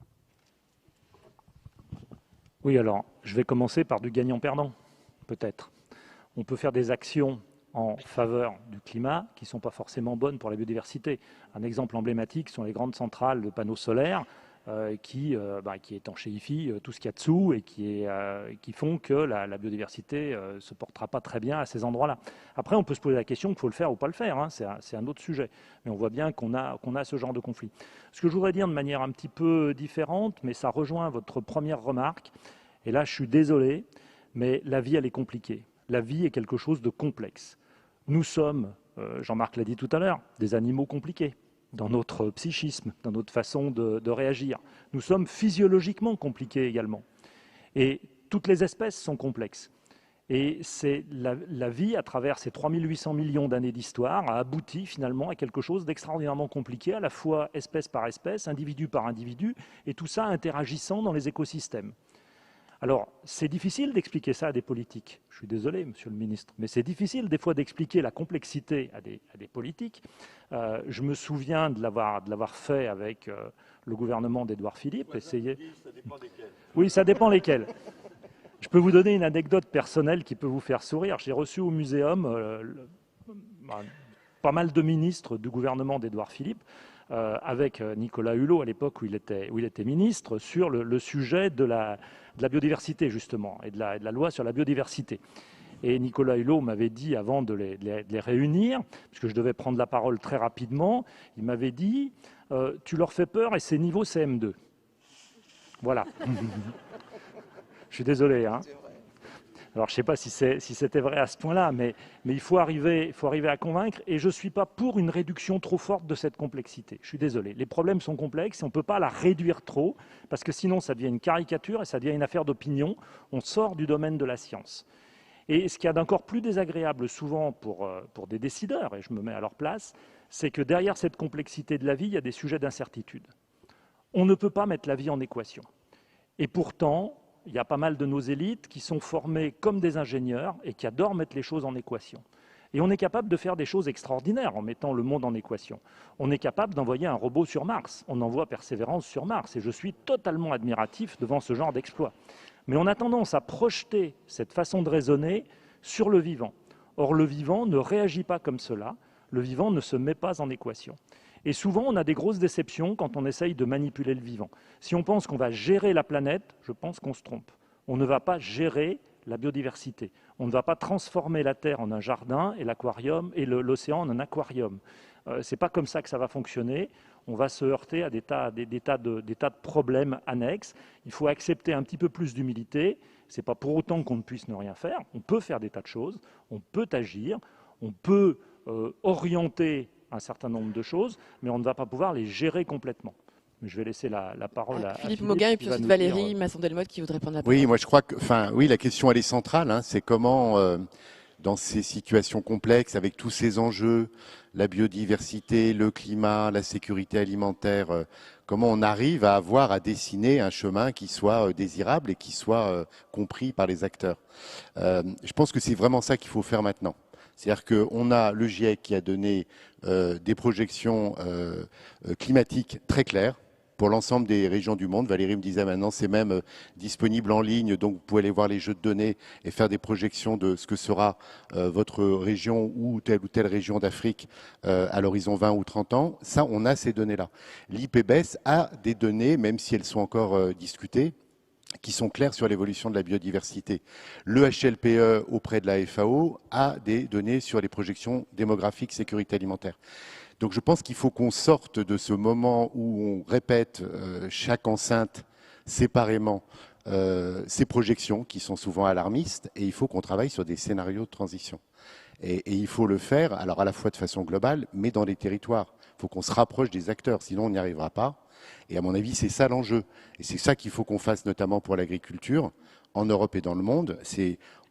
Oui, alors, je vais commencer par du gagnant-perdant, peut-être. On peut faire des actions en faveur du climat qui ne sont pas forcément bonnes pour la biodiversité. Un exemple emblématique sont les grandes centrales de panneaux solaires qui étanchéifient tout ce qu'il y a dessous et qui font que la biodiversité ne se portera pas très bien à ces endroits-là. Après, on peut se poser la question qu'il faut le faire ou pas le faire, hein, c'est un autre sujet. Mais on voit bien qu'on a ce genre de conflit. Ce que je voudrais dire de manière un petit peu différente, mais ça rejoint votre première remarque, et là je suis désolé, mais la vie elle est compliquée. La vie est quelque chose de complexe. Nous sommes, Jean-Marc l'a dit tout à l'heure, des animaux compliqués dans notre psychisme, dans notre façon de réagir. Nous sommes physiologiquement compliqués également. Et toutes les espèces sont complexes. Et c'est la vie, à travers ces 3800 millions d'années d'histoire, a abouti finalement à quelque chose d'extraordinairement compliqué, à la fois espèce par espèce, individu par individu, et tout ça interagissant dans les écosystèmes. Alors, c'est difficile d'expliquer ça à des politiques. Je suis désolé, monsieur le ministre, mais c'est difficile des fois d'expliquer la complexité à des politiques. Je me souviens de l'avoir fait avec le gouvernement d'Édouard Philippe. Ça dépend desquels. Oui, ça dépend lesquels. Je peux vous donner une anecdote personnelle qui peut vous faire sourire. J'ai reçu au muséum pas mal de ministres du gouvernement d'Édouard Philippe, avec Nicolas Hulot à l'époque où il était ministre, sur le sujet de la biodiversité justement, et de la loi sur la biodiversité. Et Nicolas Hulot m'avait dit, avant de les réunir, puisque je devais prendre la parole très rapidement, il m'avait dit « Tu leur fais peur et c'est niveau CM2 ». Voilà. Je suis désolé. Hein. Alors, je ne sais pas si c'était vrai à ce point-là, mais il faut arriver à convaincre. Et je ne suis pas pour une réduction trop forte de cette complexité. Je suis désolé. Les problèmes sont complexes et on ne peut pas la réduire trop, parce que sinon, ça devient une caricature et ça devient une affaire d'opinion. On sort du domaine de la science. Et ce qu'il y a d'encore plus désagréable souvent pour des décideurs, et je me mets à leur place, c'est que derrière cette complexité de la vie, il y a des sujets d'incertitude. On ne peut pas mettre la vie en équation. Et pourtant, il y a pas mal de nos élites qui sont formées comme des ingénieurs et qui adorent mettre les choses en équation. Et on est capable de faire des choses extraordinaires en mettant le monde en équation. On est capable d'envoyer un robot sur Mars. On envoie Persévérance sur Mars. Et je suis totalement admiratif devant ce genre d'exploit. Mais on a tendance à projeter cette façon de raisonner sur le vivant. Or, le vivant ne réagit pas comme cela. Le vivant ne se met pas en équation. Et souvent, on a des grosses déceptions quand on essaye de manipuler le vivant. Si on pense qu'on va gérer la planète, je pense qu'on se trompe. On ne va pas gérer la biodiversité. On ne va pas transformer la Terre en un jardin et l'aquarium et l'océan en un aquarium. Ce n'est pas comme ça que ça va fonctionner. On va se heurter à des tas de problèmes annexes. Il faut accepter un petit peu plus d'humilité. Ce n'est pas pour autant qu'on ne puisse ne rien faire. On peut faire des tas de choses, on peut agir, on peut orienter un certain nombre de choses, mais on ne va pas pouvoir les gérer complètement. Mais je vais laisser la parole à Philippe Mauguin et puis ensuite Valérie Masson-Delmotte qui voudrait prendre la parole. Oui, moi je crois que, oui, la question elle est centrale. Hein, c'est comment, dans ces situations complexes, avec tous ces enjeux, la biodiversité, le climat, la sécurité alimentaire, comment on arrive à dessiner un chemin qui soit désirable et qui soit compris par les acteurs. Je pense que c'est vraiment ça qu'il faut faire maintenant. C'est-à-dire qu'on a le GIEC qui a donné des projections climatiques très claires pour l'ensemble des régions du monde. Valérie me disait maintenant c'est même disponible en ligne, donc vous pouvez aller voir les jeux de données et faire des projections de ce que sera votre région ou telle région d'Afrique à l'horizon 20 ou 30 ans. Ça, on a ces données-là. L'IPBES a des données, même si elles sont encore discutées, qui sont clairs sur l'évolution de la biodiversité. Le HLPE auprès de la FAO a des données sur les projections démographiques, sécurité alimentaire. Donc je pense qu'il faut qu'on sorte de ce moment où on répète chaque enceinte séparément ces projections qui sont souvent alarmistes et il faut qu'on travaille sur des scénarios de transition. Et il faut le faire alors à la fois de façon globale mais dans les territoires. Il faut qu'on se rapproche des acteurs, sinon on n'y arrivera pas. Et à mon avis, c'est ça l'enjeu. Et c'est ça qu'il faut qu'on fasse, notamment pour l'agriculture, en Europe et dans le monde.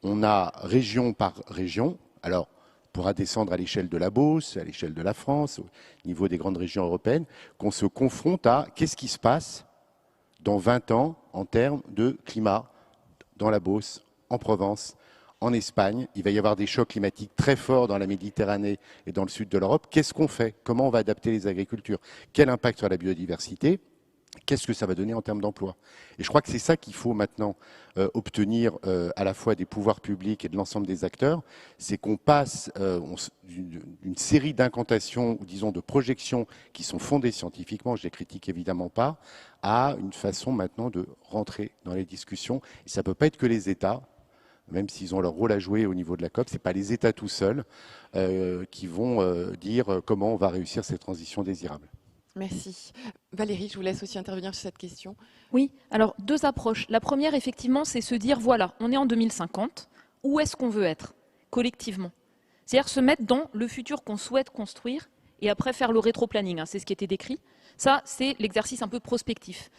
On a région par région. Alors, on pourra descendre à l'échelle de la Beauce, à l'échelle de la France, au niveau des grandes régions européennes, qu'on se confronte à qu'est-ce qui se passe dans 20 ans en termes de climat dans la Beauce, en Provence, en Espagne. Il va y avoir des chocs climatiques très forts dans la Méditerranée et dans le sud de l'Europe. Qu'est-ce qu'on fait? Comment on va adapter les agricultures? Quel impact sur la biodiversité? Qu'est-ce que ça va donner en termes d'emploi? Et je crois que c'est ça qu'il faut maintenant obtenir à la fois des pouvoirs publics et de l'ensemble des acteurs, c'est qu'on passe d'une série d'incantations, ou disons de projections qui sont fondées scientifiquement, je ne les critique évidemment pas, à une façon maintenant de rentrer dans les discussions. Et ça ne peut pas être que les États, même s'ils ont leur rôle à jouer au niveau de la COP, ce n'est pas les États tout seuls qui vont dire comment on va réussir cette transition désirable. Merci. Valérie, je vous laisse aussi intervenir sur cette question. Oui, alors deux approches. La première, effectivement, c'est se dire, voilà, on est en 2050, où est-ce qu'on veut être, collectivement? C'est-à-dire se mettre dans le futur qu'on souhaite construire et après faire le rétro-planning, hein, c'est ce qui était décrit. Ça, c'est l'exercice un peu prospectif.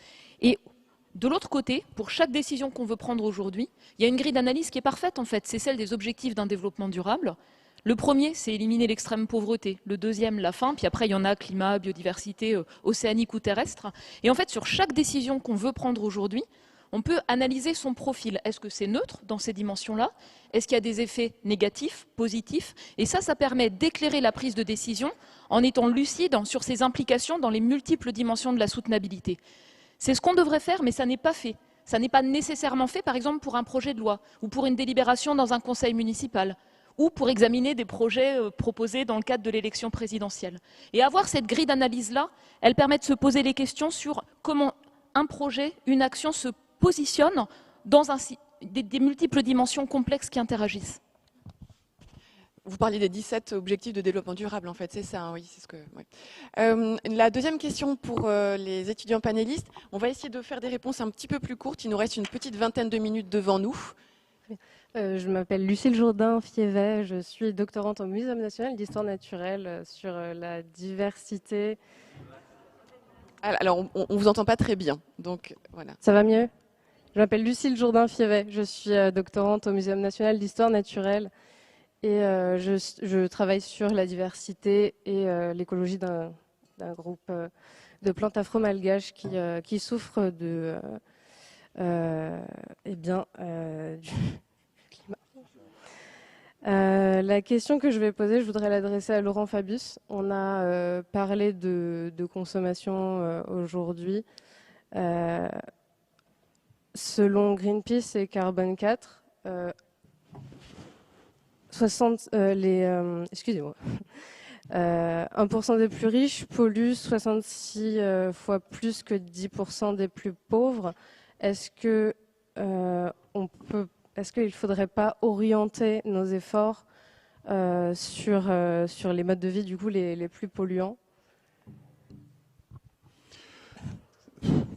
Et de l'autre côté, pour chaque décision qu'on veut prendre aujourd'hui, il y a une grille d'analyse qui est parfaite, en fait. C'est celle des objectifs d'un développement durable. Le premier, c'est éliminer l'extrême pauvreté. Le deuxième, la faim. Puis après, il y en a climat, biodiversité, océanique ou terrestre. Et en fait, sur chaque décision qu'on veut prendre aujourd'hui, on peut analyser son profil. Est-ce que c'est neutre dans ces dimensions-là? Est-ce qu'il y a des effets négatifs, positifs? Et ça permet d'éclairer la prise de décision en étant lucide sur ses implications dans les multiples dimensions de la soutenabilité. C'est ce qu'on devrait faire, mais ça n'est pas fait. Ça n'est pas nécessairement fait, par exemple, pour un projet de loi ou pour une délibération dans un conseil municipal ou pour examiner des projets proposés dans le cadre de l'élection présidentielle. Et avoir cette grille d'analyse-là, elle permet de se poser les questions sur comment un projet, une action se positionne dans des multiples dimensions complexes qui interagissent. Vous parliez des 17 objectifs de développement durable, en fait, c'est ça, hein, oui, c'est ce que. Ouais. La deuxième question pour les étudiants panélistes, on va essayer de faire des réponses un petit peu plus courtes. Il nous reste une petite vingtaine de minutes devant nous. Je m'appelle Lucille Jourdain-Fievet, je suis doctorante au Muséum national d'histoire naturelle sur la diversité. Alors, on ne vous entend pas très bien, donc voilà. Ça va mieux? Je m'appelle Lucille Jourdain-Fievet, je suis doctorante au Muséum national d'histoire naturelle et je travaille sur la diversité et l'écologie d'un groupe de plantes afro-malgaches qui souffrent de du climat. La question que je vais poser, je voudrais l'adresser à Laurent Fabius. On a parlé de consommation aujourd'hui. Selon Greenpeace et Carbone 4, 1% des plus riches polluent 66 fois plus que 10% des plus pauvres. Est-ce qu'il ne faudrait pas orienter nos efforts sur les modes de vie du coup les plus polluants?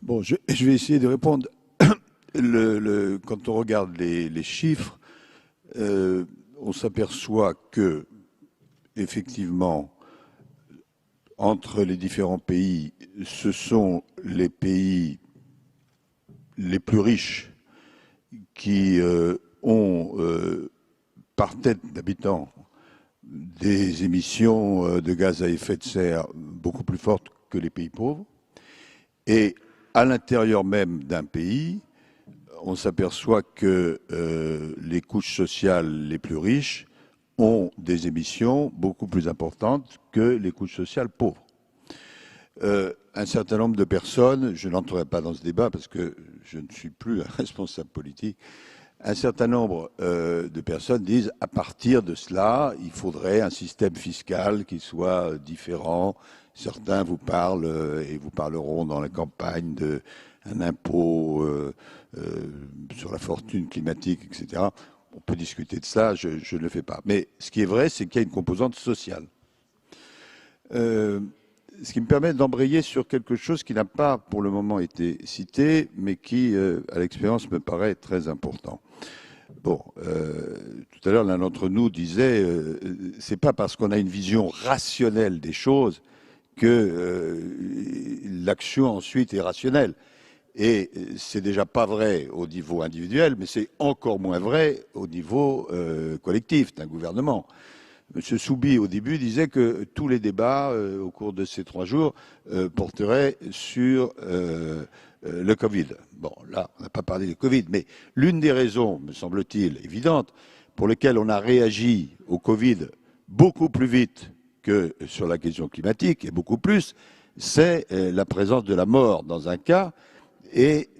Bon, je vais essayer de répondre. Quand on regarde les chiffres, on s'aperçoit que, effectivement, entre les différents pays, ce sont les pays les plus riches qui ont, par tête d'habitant, des émissions de gaz à effet de serre beaucoup plus fortes que les pays pauvres. Et à l'intérieur même d'un pays, on s'aperçoit que les couches sociales les plus riches ont des émissions beaucoup plus importantes que les couches sociales pauvres. Un certain nombre de personnes, je n'entrerai pas dans ce débat parce que je ne suis plus un responsable politique, un certain nombre de personnes disent à partir de cela, il faudrait un système fiscal qui soit différent. Certains vous parlent et vous parleront dans la campagne d'un impôt sur la fortune climatique, etc. On peut discuter de ça, je ne le fais pas. Mais ce qui est vrai, c'est qu'il y a une composante sociale. Ce qui me permet d'embrayer sur quelque chose qui n'a pas pour le moment été cité, mais qui, à l'expérience, me paraît très important. Bon, tout à l'heure, l'un d'entre nous disait, c'est pas parce qu'on a une vision rationnelle des choses que l'action ensuite est rationnelle. Et c'est déjà pas vrai au niveau individuel, mais c'est encore moins vrai au niveau collectif d'un gouvernement. Monsieur Soubi, au début, disait que tous les débats au cours de ces 3 jours porteraient sur le Covid. Bon, là, on n'a pas parlé du Covid, mais l'une des raisons, me semble-t-il, évidente, pour lesquelles on a réagi au Covid beaucoup plus vite que sur la question climatique, et beaucoup plus, c'est la présence de la mort dans un cas, et,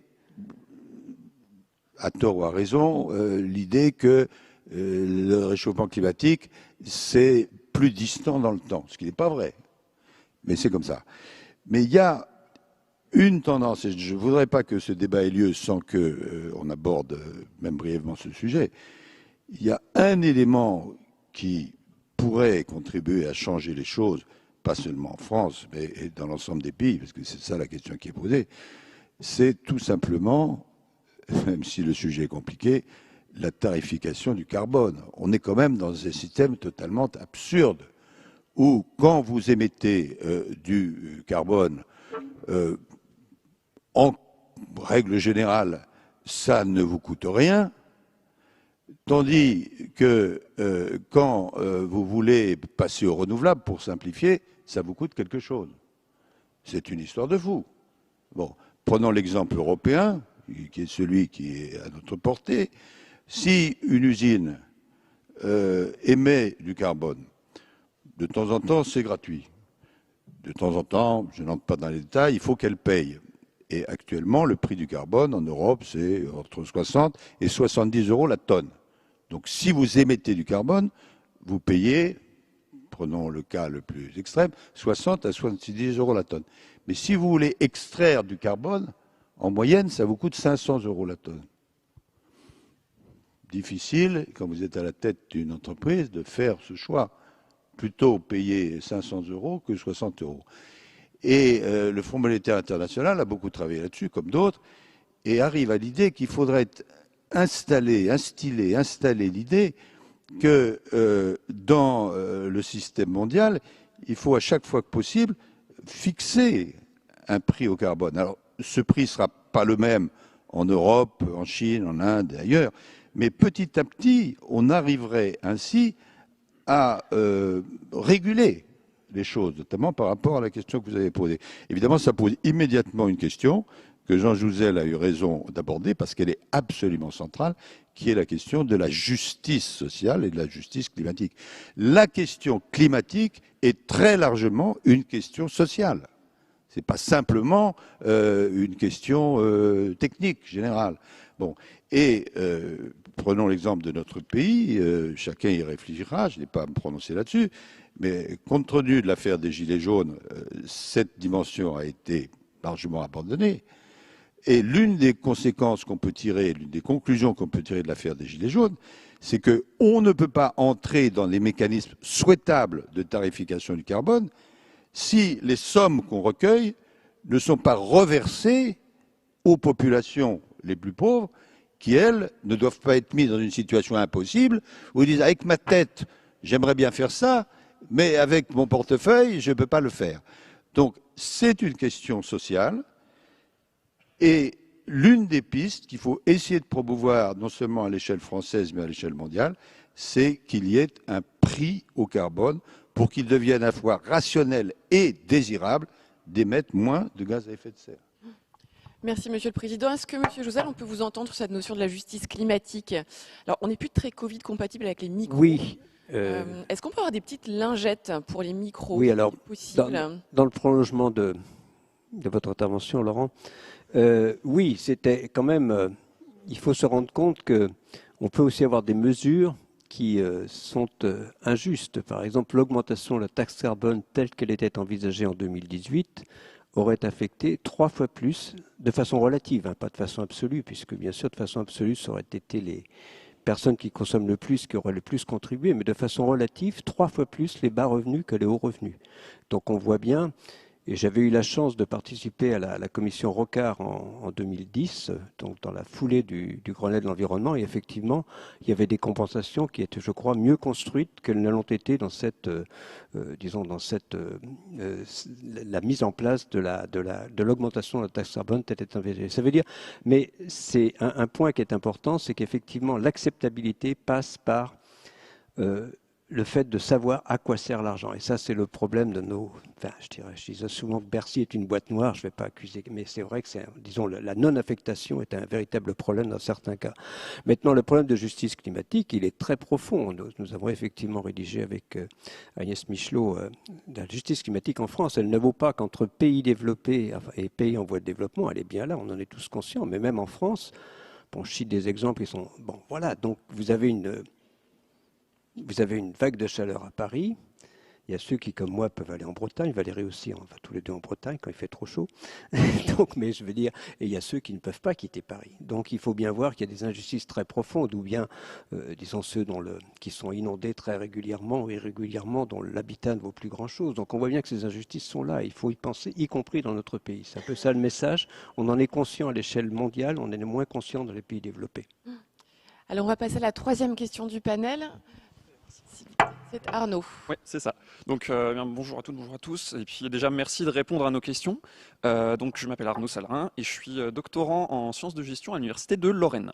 à tort ou à raison, l'idée que le réchauffement climatique, c'est plus distant dans le temps, ce qui n'est pas vrai, mais c'est comme ça. Mais il y a une tendance, et je ne voudrais pas que ce débat ait lieu sans qu'on aborde même brièvement ce sujet, il y a un élément qui pourrait contribuer à changer les choses, pas seulement en France, mais dans l'ensemble des pays, parce que c'est ça la question qui est posée, c'est tout simplement, même si le sujet est compliqué, la tarification du carbone. On est quand même dans un système totalement absurde, où quand vous émettez du carbone, en règle générale, ça ne vous coûte rien, tandis que quand vous voulez passer au renouvelable, pour simplifier, ça vous coûte quelque chose. C'est une histoire de fou. Bon, prenons l'exemple européen, qui est celui qui est à notre portée. Si une usine émet du carbone, de temps en temps, c'est gratuit. De temps en temps, je n'entre pas dans les détails, il faut qu'elle paye. Et actuellement, le prix du carbone en Europe, c'est entre 60 et 70 € la tonne. Donc si vous émettez du carbone, vous payez, prenons le cas le plus extrême, 60 à 70 € la tonne. Mais si vous voulez extraire du carbone, en moyenne, ça vous coûte 500 € la tonne. difficile, quand vous êtes à la tête d'une entreprise, de faire ce choix. Plutôt payer 500 € que 60 €. Et le Fonds monétaire international a beaucoup travaillé là-dessus, comme d'autres, et arrive à l'idée qu'il faudrait installer l'idée que dans le système mondial, il faut à chaque fois que possible fixer un prix au carbone. Alors, ce prix ne sera pas le même en Europe, en Chine, en Inde et ailleurs, mais petit à petit, on arriverait ainsi à réguler les choses, notamment par rapport à la question que vous avez posée. Évidemment, ça pose immédiatement une question que Jean Jouzel a eu raison d'aborder parce qu'elle est absolument centrale, qui est la question de la justice sociale et de la justice climatique. La question climatique est très largement une question sociale. Ce n'est pas simplement une question technique générale. Bon. Et prenons l'exemple de notre pays, chacun y réfléchira, je n'ai pas à me prononcer là-dessus, mais compte tenu de l'affaire des Gilets jaunes, cette dimension a été largement abandonnée. Et l'une des conséquences qu'on peut tirer, l'une des conclusions qu'on peut tirer de l'affaire des Gilets jaunes, c'est qu'on ne peut pas entrer dans les mécanismes souhaitables de tarification du carbone si les sommes qu'on recueille ne sont pas reversées aux populations les plus pauvres, qui, elles, ne doivent pas être mises dans une situation impossible, où ils disent « avec ma tête, j'aimerais bien faire ça, mais avec mon portefeuille, je ne peux pas le faire ». Donc, c'est une question sociale, et l'une des pistes qu'il faut essayer de promouvoir, non seulement à l'échelle française, mais à l'échelle mondiale, c'est qu'il y ait un prix au carbone pour qu'il devienne à la fois rationnel et désirable d'émettre moins de gaz à effet de serre. Merci, Monsieur le Président. Est-ce que, Monsieur Jouzel, on peut vous entendre sur cette notion de la justice climatique? Alors, on n'est plus très Covid compatible avec les micros. Oui. Est-ce qu'on peut avoir des petites lingettes pour les micros? Oui, alors, possible dans le prolongement de votre intervention, Laurent, oui, c'était quand même... il faut se rendre compte qu'on peut aussi avoir des mesures qui sont injustes. Par exemple, l'augmentation de la taxe carbone telle qu'elle était envisagée en 2018 aurait affecté 3 fois plus, de façon relative, hein, pas de façon absolue, puisque bien sûr, de façon absolue, ça aurait été les personnes qui consomment le plus qui auraient le plus contribué, mais de façon relative, 3 fois plus les bas revenus que les hauts revenus. Donc on voit bien, et j'avais eu la chance de participer à la commission Rocard en 2010, donc dans la foulée du Grenelle de l'environnement, et effectivement, il y avait des compensations qui étaient, je crois, mieux construites qu'elles ne l'ont été dans cette, la mise en place de l'augmentation de la taxe carbone telle qu'elle est envisagée. Ça veut dire, mais c'est un point qui est important, c'est qu'effectivement, l'acceptabilité passe par le fait de savoir à quoi sert l'argent. Et ça, c'est le problème de nos... Enfin, je disais souvent que Bercy est une boîte noire, je ne vais pas accuser, mais c'est vrai que, disons, la non-affectation est un véritable problème dans certains cas. Maintenant, le problème de justice climatique, il est très profond. Nous avons effectivement rédigé avec Agnès Michelot la justice climatique en France. Elle ne vaut pas qu'entre pays développés et pays en voie de développement. Elle est bien là, on en est tous conscients. Mais même en France, bon, je cite des exemples qui sont... Bon, voilà, donc vous avez une vague de chaleur à Paris. Il y a ceux qui, comme moi, peuvent aller en Bretagne. Valérie aussi, on va tous les deux en Bretagne quand il fait trop chaud. Donc, mais je veux dire, et il y a ceux qui ne peuvent pas quitter Paris. Donc, il faut bien voir qu'il y a des injustices très profondes, ou bien, disons, ceux qui sont inondés très régulièrement ou irrégulièrement, dont l'habitat ne vaut plus grand-chose. Donc, on voit bien que ces injustices sont là. Il faut y penser, y compris dans notre pays. C'est un peu ça le message. On en est conscient à l'échelle mondiale, on est moins conscient dans les pays développés. Alors, on va passer à la troisième question du panel. C'est Arnaud. Oui, c'est ça. Donc, bonjour à toutes, bonjour à tous. Et puis déjà, merci de répondre à nos questions. Donc, je m'appelle Arnaud Sallerin et je suis doctorant en sciences de gestion à l'Université de Lorraine.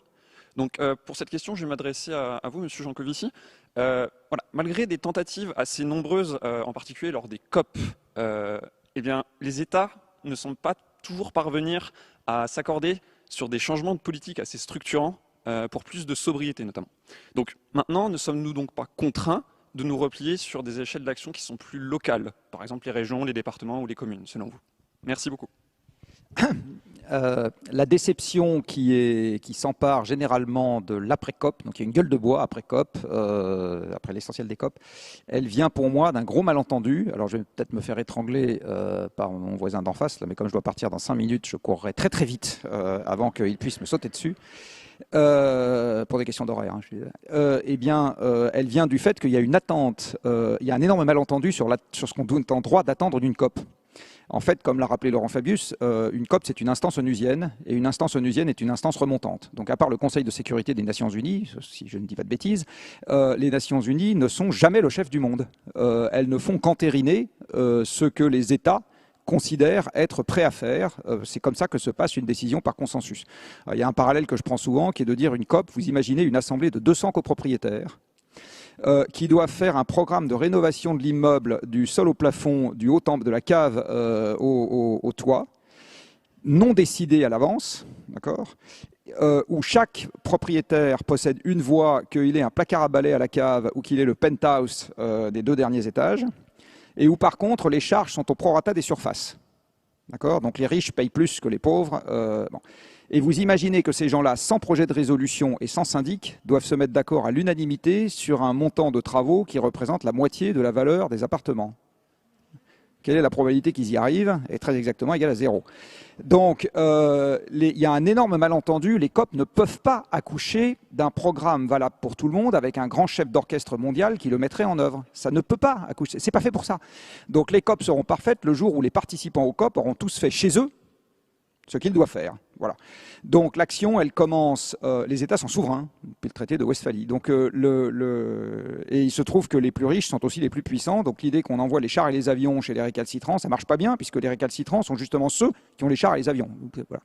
Donc, pour cette question, je vais m'adresser à vous, Monsieur Jancovici. Voilà, malgré des tentatives assez nombreuses, en particulier lors des COP, eh bien, les États ne semblent pas toujours parvenir à s'accorder sur des changements de politique assez structurants pour plus de sobriété notamment. Donc maintenant, ne sommes-nous donc pas contraints de nous replier sur des échelles d'action qui sont plus locales, par exemple les régions, les départements ou les communes, selon vous? Merci beaucoup. la déception qui s'empare généralement de l'après-COP, donc il y a une gueule de bois après COP, après l'essentiel des COP, elle vient pour moi d'un gros malentendu. Alors je vais peut-être me faire étrangler par mon voisin d'en face, là, mais comme je dois partir dans 5 minutes, je courrai très très vite avant qu'il puisse me sauter dessus. Pour des questions d'horaire, hein, elle vient du fait qu'il y a une attente, il y a un énorme malentendu sur ce qu'on est en droit d'attendre d'une COP. En fait, comme l'a rappelé Laurent Fabius, une COP, c'est une instance onusienne, et une instance onusienne est une instance remontante. Donc, à part le Conseil de sécurité des Nations Unies, si je ne dis pas de bêtises, les Nations Unies ne sont jamais le chef du monde. Elles ne font qu'entériner ce que les États considèrent être prêts à faire. C'est comme ça que se passe une décision par consensus. Il y a un parallèle que je prends souvent, qui est de dire une COP, vous imaginez une assemblée de 200 copropriétaires, qui doivent faire un programme de rénovation de l'immeuble du sol au plafond, du haut temple de la cave au toit, non décidé à l'avance, d'accord, où chaque propriétaire possède une voix, qu'il ait un placard à balai à la cave ou qu'il ait le penthouse des 2 derniers étages, et où par contre les charges sont au prorata des surfaces. D'accord ? Donc les riches payent plus que les pauvres. Bon. Et vous imaginez que ces gens-là, sans projet de résolution et sans syndic, doivent se mettre d'accord à l'unanimité sur un montant de travaux qui représente la moitié de la valeur des appartements. Quelle est la probabilité qu'ils y arrivent ? Est très exactement égale à 0. Donc, il y a un énorme malentendu. Les COP ne peuvent pas accoucher d'un programme valable pour tout le monde avec un grand chef d'orchestre mondial qui le mettrait en œuvre. Ça ne peut pas accoucher. C'est pas fait pour ça. Donc, les COP seront parfaites le jour où les participants aux COP auront tous fait chez eux ce qu'ils doivent faire. Voilà. Donc l'action, elle commence. Les États sont souverains depuis le traité de Westphalie. Donc et il se trouve que les plus riches sont aussi les plus puissants. Donc l'idée qu'on envoie les chars et les avions chez les récalcitrants, ça marche pas bien puisque les récalcitrants sont justement ceux qui ont les chars et les avions. Donc, voilà.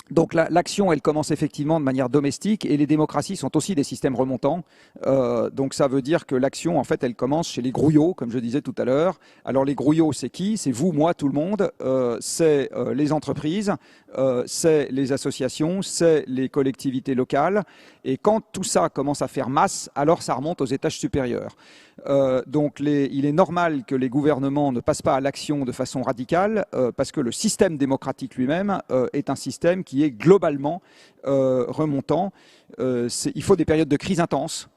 Donc l'action, elle commence effectivement de manière domestique et les démocraties sont aussi des systèmes remontants. Donc ça veut dire que l'action, en fait, elle commence chez les grouillots, comme je disais tout à l'heure. Alors les grouillots, c'est qui ? C'est vous, moi, tout le monde. C'est les entreprises, c'est les associations, c'est les collectivités locales. Et quand tout ça commence à faire masse, alors ça remonte aux étages supérieurs. Donc il est normal que les gouvernements ne passent pas à l'action de façon radicale parce que le système démocratique lui-même est un système qui est globalement remontant. Il faut des périodes de crise intense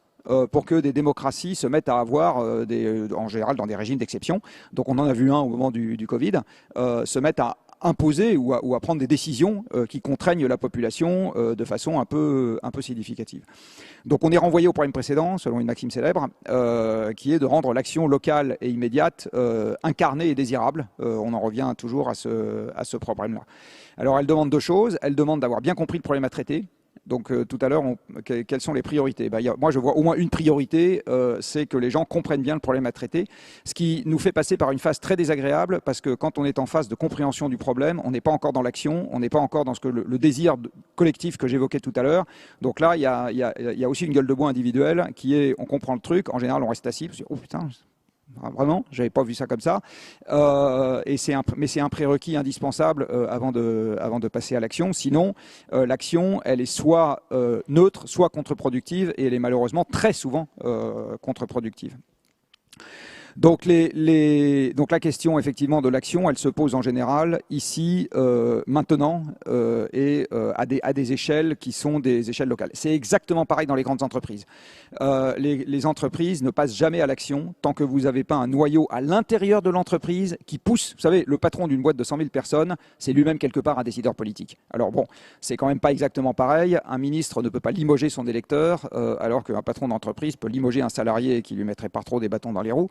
pour que des démocraties se mettent à avoir, en général dans des régimes d'exception, donc on en a vu un au moment du Covid, se mettent à imposer ou à prendre des décisions qui contraignent la population de façon un peu significative. Donc on est renvoyé au problème précédent, selon une maxime célèbre, qui est de rendre l'action locale et immédiate incarnée et désirable. On en revient toujours à ce problème-là. Alors elle demande 2 choses. Elle demande d'avoir bien compris le problème à traiter. Donc tout à l'heure, quelles sont les priorités ? Moi, je vois au moins une priorité, c'est que les gens comprennent bien le problème à traiter, ce qui nous fait passer par une phase très désagréable, parce que quand on est en phase de compréhension du problème, on n'est pas encore dans l'action, on n'est pas encore dans le désir collectif que j'évoquais tout à l'heure. Donc là, il y a aussi une gueule de bois individuelle qui est, on comprend le truc, en général, on reste assis, parce que, oh putain, vraiment, j'avais pas vu ça comme ça. Mais c'est un prérequis indispensable avant de passer à l'action. Sinon, l'action, elle est soit neutre, soit contre-productive, et elle est malheureusement très souvent contre-productive. Donc, donc la question effectivement de l'action, elle se pose en général ici, maintenant, et à des échelles qui sont des échelles locales. C'est exactement pareil dans les grandes entreprises. Les entreprises ne passent jamais à l'action tant que vous n'avez pas un noyau à l'intérieur de l'entreprise qui pousse. Vous savez, le patron d'une boîte de 100 000 personnes, c'est lui-même quelque part un décideur politique. Alors bon, c'est quand même pas exactement pareil. Un ministre ne peut pas limoger son électeur, alors qu'un patron d'entreprise peut limoger un salarié qui lui mettrait pas trop des bâtons dans les roues.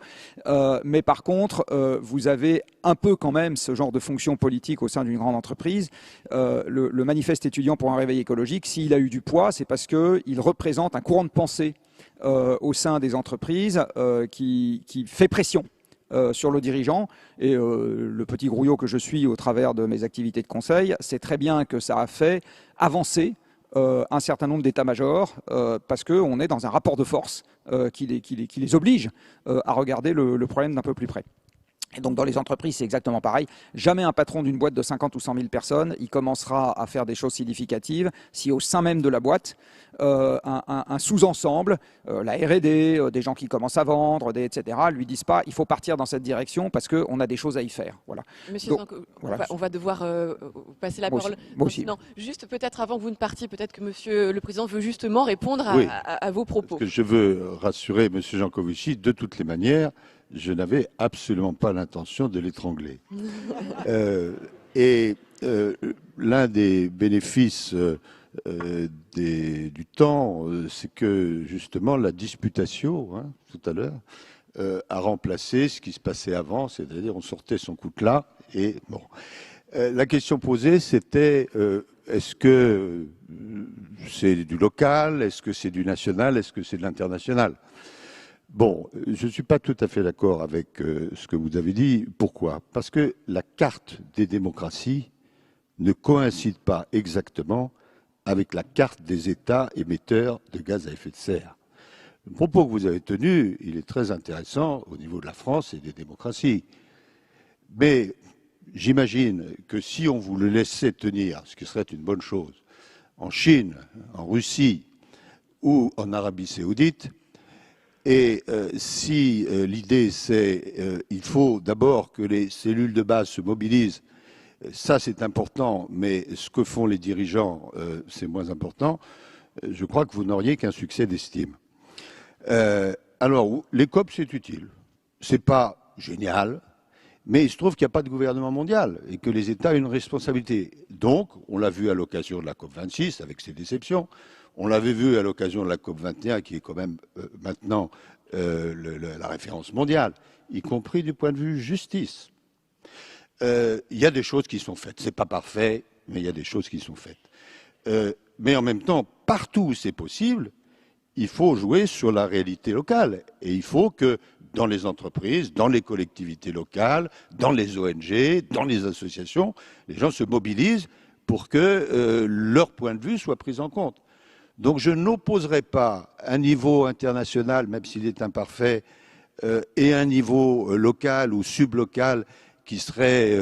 Mais par contre, vous avez un peu quand même ce genre de fonction politique au sein d'une grande entreprise. Le manifeste étudiant pour un réveil écologique, s'il a eu du poids, c'est parce qu'il représente un courant de pensée au sein des entreprises qui fait pression sur le dirigeant. Et le petit grouillot que je suis au travers de mes activités de conseil, c'est très bien que ça a fait avancer un certain nombre d'états-majors parce qu'on est dans un rapport de force qui les oblige à regarder le problème d'un peu plus près. Et donc dans les entreprises, c'est exactement pareil. Jamais un patron d'une boîte de 50 ou 100 000 personnes, il commencera à faire des choses significatives si au sein même de la boîte, un sous-ensemble, la R&D, des gens qui commencent à vendre, etc., lui disent pas il faut partir dans cette direction parce qu'on a des choses à y faire. Voilà. Monsieur Donc, Zanko, voilà. on va devoir passer la parole. Moi aussi. Non, juste peut-être avant que vous ne partiez, peut-être que Monsieur le Président veut justement répondre Oui. à vos propos. Parce que je veux rassurer M. Jancovici, de toutes les manières, je n'avais absolument pas l'intention de l'étrangler. L'un des bénéfices du temps, c'est que justement la disputatio, tout à l'heure, a remplacé ce qui se passait avant, c'est-à-dire on sortait son coutelas et bon. La question posée, c'était est-ce que c'est du local, est-ce que c'est du national, est-ce que c'est de l'international? Bon, je ne suis pas tout à fait d'accord avec ce que vous avez dit. Pourquoi? Parce que la carte des démocraties ne coïncide pas exactement avec la carte des États émetteurs de gaz à effet de serre. Le propos que vous avez tenu, il est très intéressant au niveau de la France et des démocraties. Mais j'imagine que si on vous le laissait tenir, ce qui serait une bonne chose, en Chine, en Russie ou en Arabie Saoudite, et si l'idée c'est il faut d'abord que les cellules de base se mobilisent, ça c'est important, mais ce que font les dirigeants, c'est moins important, je crois que vous n'auriez qu'un succès d'estime. Alors, les COP, c'est utile. C'est pas génial, mais il se trouve qu'il n'y a pas de gouvernement mondial et que les États ont une responsabilité. Donc, on l'a vu à l'occasion de la COP 26 avec ses déceptions. On l'avait vu à l'occasion de la COP 21, qui est quand même maintenant la référence mondiale, y compris du point de vue justice. Il y a des choses qui sont faites. C'est pas parfait, mais il y a des choses qui sont faites. Mais en même temps, partout où c'est possible, il faut jouer sur la réalité locale. Et il faut que dans les entreprises, dans les collectivités locales, dans les ONG, dans les associations, les gens se mobilisent pour que leur point de vue soit pris en compte. Donc je n'opposerai pas un niveau international, même s'il est imparfait, et un niveau local ou sublocal qui serait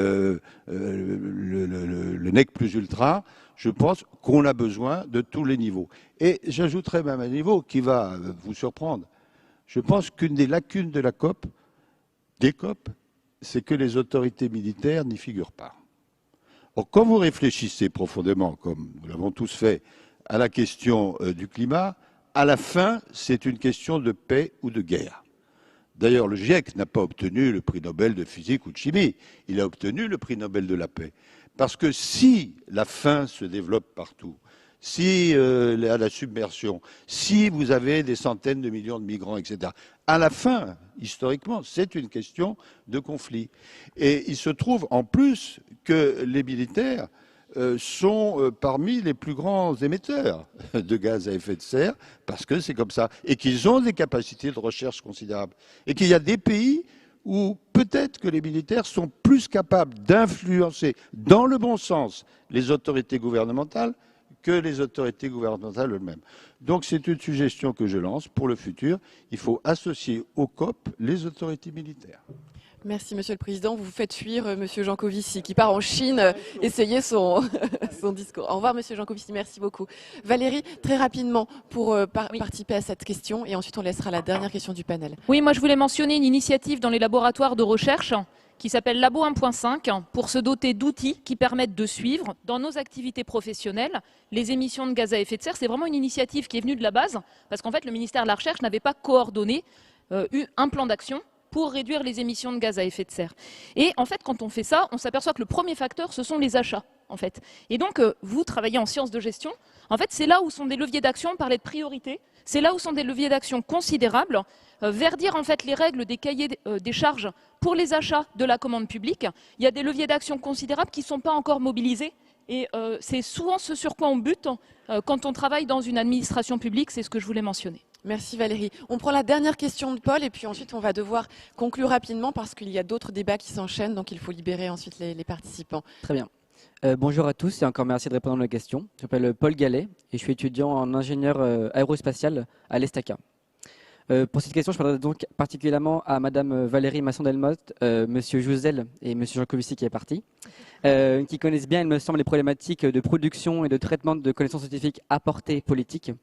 le nec plus ultra. Je pense qu'on a besoin de tous les niveaux. Et j'ajouterai même un niveau qui va vous surprendre. Je pense qu'une des lacunes de la COP, des COP, c'est que les autorités militaires n'y figurent pas. Or, quand vous réfléchissez profondément, comme nous l'avons tous fait, à la question du climat, à la fin, c'est une question de paix ou de guerre. D'ailleurs, le GIEC n'a pas obtenu le prix Nobel de physique ou de chimie, il a obtenu le prix Nobel de la paix. Parce que si la faim se développe partout, si la submersion, si vous avez des centaines de millions de migrants, etc., à la fin, historiquement, c'est une question de conflit. Et il se trouve en plus que les militaires sont parmi les plus grands émetteurs de gaz à effet de serre, parce que c'est comme ça, et qu'ils ont des capacités de recherche considérables. Et qu'il y a des pays où peut-être que les militaires sont plus capables d'influencer dans le bon sens les autorités gouvernementales que les autorités gouvernementales elles-mêmes. Donc c'est une suggestion que je lance pour le futur. Il faut associer au COP les autorités militaires. Merci, Monsieur le Président. Vous faites fuir Monsieur Jancovici, qui part en Chine essayer son discours. Au revoir, Monsieur Jancovici. Merci beaucoup. Valérie, très rapidement, pour participer à cette question, et ensuite on laissera la dernière question du panel. Oui, moi je voulais mentionner une initiative dans les laboratoires de recherche qui s'appelle Labo 1.5 pour se doter d'outils qui permettent de suivre dans nos activités professionnelles les émissions de gaz à effet de serre. C'est vraiment une initiative qui est venue de la base parce qu'en fait le ministère de la Recherche n'avait pas coordonné un plan d'action pour réduire les émissions de gaz à effet de serre. Et en fait, quand on fait ça, on s'aperçoit que le premier facteur, ce sont les achats, en fait. Et donc, vous travaillez en sciences de gestion. En fait, c'est là où sont des leviers d'action. On parlait de priorité. C'est là où sont des leviers d'action considérables. Verdir, en fait, les règles des cahiers des charges pour les achats de la commande publique. Il y a des leviers d'action considérables qui ne sont pas encore mobilisés. Et c'est souvent ce sur quoi on bute quand on travaille dans une administration publique. C'est ce que je voulais mentionner. Merci Valérie. On prend la dernière question de Paul et puis ensuite on va devoir conclure rapidement parce qu'il y a d'autres débats qui s'enchaînent, donc il faut libérer ensuite les participants. Très bien. Bonjour à tous et encore merci de répondre à nos questions. Je m'appelle Paul Gallet et je suis étudiant en ingénieur aérospatial à l'ESTACA. Pour cette question, je parlerai donc particulièrement à Madame Valérie Masson-Delmotte, Monsieur Jouzel et Monsieur Jancovici qui est parti, qui connaissent bien, il me semble, les problématiques de production et de traitement de connaissances scientifiques à portée politique.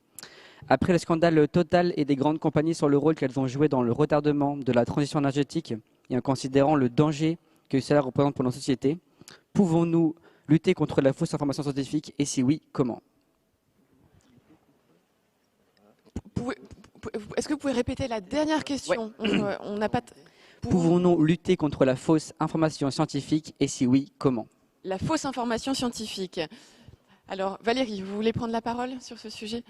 Après le scandale Total et des grandes compagnies sur le rôle qu'elles ont joué dans le retardement de la transition énergétique et en considérant le danger que cela représente pour nos sociétés, pouvons-nous lutter contre la fausse information scientifique et si oui, comment? Est-ce que vous pouvez répéter la dernière question? On n'a pas. Pouvons-nous lutter contre la fausse information scientifique et si oui, comment? La fausse information scientifique. Alors Valérie, vous voulez prendre la parole sur ce sujet?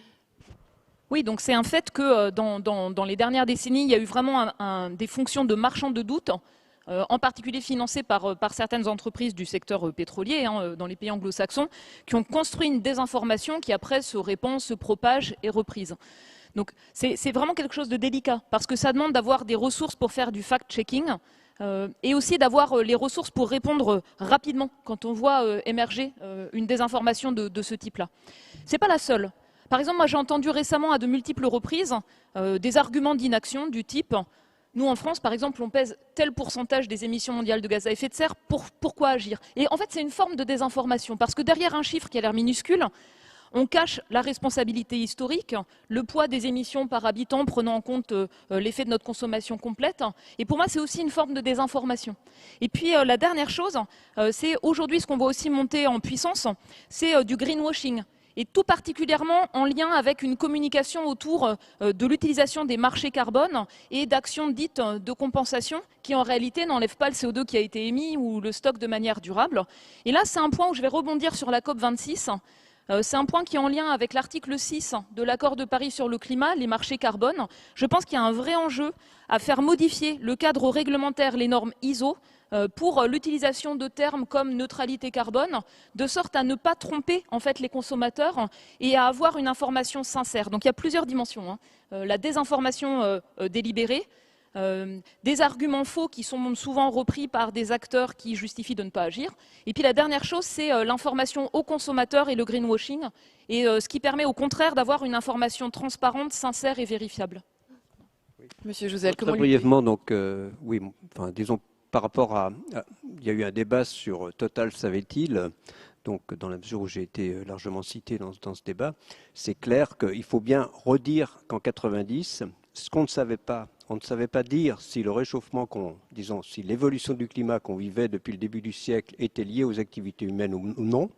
Oui, donc c'est un fait que dans les dernières décennies, il y a eu vraiment des fonctions de marchands de doute, en particulier financées par certaines entreprises du secteur pétrolier, dans les pays anglo-saxons, qui ont construit une désinformation qui après se répand, se propage et reprise. Donc c'est vraiment quelque chose de délicat, parce que ça demande d'avoir des ressources pour faire du fact-checking, et aussi d'avoir les ressources pour répondre rapidement quand on voit émerger une désinformation de ce type-là. C'est pas la seule. Par exemple, moi j'ai entendu récemment à de multiples reprises des arguments d'inaction du type « Nous en France, par exemple, on pèse tel pourcentage des émissions mondiales de gaz à effet de serre, pourquoi agir ?» Et en fait, c'est une forme de désinformation, parce que derrière un chiffre qui a l'air minuscule, on cache la responsabilité historique, le poids des émissions par habitant prenant en compte l'effet de notre consommation complète. Et pour moi, c'est aussi une forme de désinformation. Et puis la dernière chose, c'est aujourd'hui ce qu'on voit aussi monter en puissance, c'est du greenwashing. Et tout particulièrement en lien avec une communication autour de l'utilisation des marchés carbone et d'actions dites de compensation qui en réalité n'enlèvent pas le CO2 qui a été émis ou le stock de manière durable. Et là, c'est un point où je vais rebondir sur la COP26. C'est un point qui est en lien avec l'article 6 de l'accord de Paris sur le climat, les marchés carbone. Je pense qu'il y a un vrai enjeu à faire modifier le cadre réglementaire, les normes ISO, pour l'utilisation de termes comme neutralité carbone, de sorte à ne pas tromper en fait les consommateurs et à avoir une information sincère. Donc il y a plusieurs dimensions. La désinformation délibérée, des arguments faux qui sont souvent repris par des acteurs qui justifient de ne pas agir. Et puis la dernière chose, c'est l'information aux consommateurs et le greenwashing, et ce qui permet au contraire d'avoir une information transparente, sincère et vérifiable. Monsieur Jouzel, très brièvement, donc, oui, enfin, disons, par rapport à... Il y a eu un débat sur Total, savait-il ? Donc, dans la mesure où j'ai été largement cité dans ce débat, c'est clair qu'il faut bien redire qu'en 90, ce qu'on ne savait pas, on ne savait pas dire si le réchauffement, disons, si l'évolution du climat qu'on vivait depuis le début du siècle était liée aux activités humaines ou non.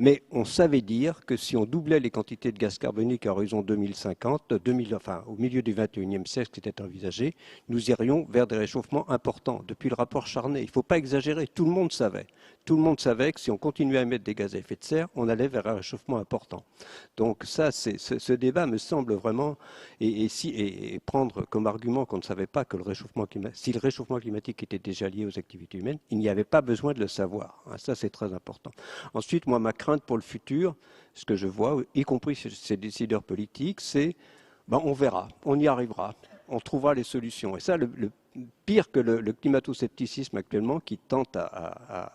Mais on savait dire que si on doublait les quantités de gaz carbonique à horizon 2050, enfin au milieu du XXIe siècle, qui était envisagé, nous irions vers des réchauffements importants. Depuis le rapport Charnay, il ne faut pas exagérer, tout le monde savait. Tout le monde savait que si on continuait à émettre des gaz à effet de serre, on allait vers un réchauffement important. Donc ça, ce débat me semble vraiment, et prendre comme argument qu'on ne savait pas que si le réchauffement climatique était déjà lié aux activités humaines, il n'y avait pas besoin de le savoir. Ça, c'est très important. Ensuite, moi, ma crainte pour le futur, ce que je vois, y compris chez ces décideurs politiques, c'est on verra, on y arrivera, on trouvera les solutions. Et ça, le pire que le climato-scepticisme actuellement, qui tente à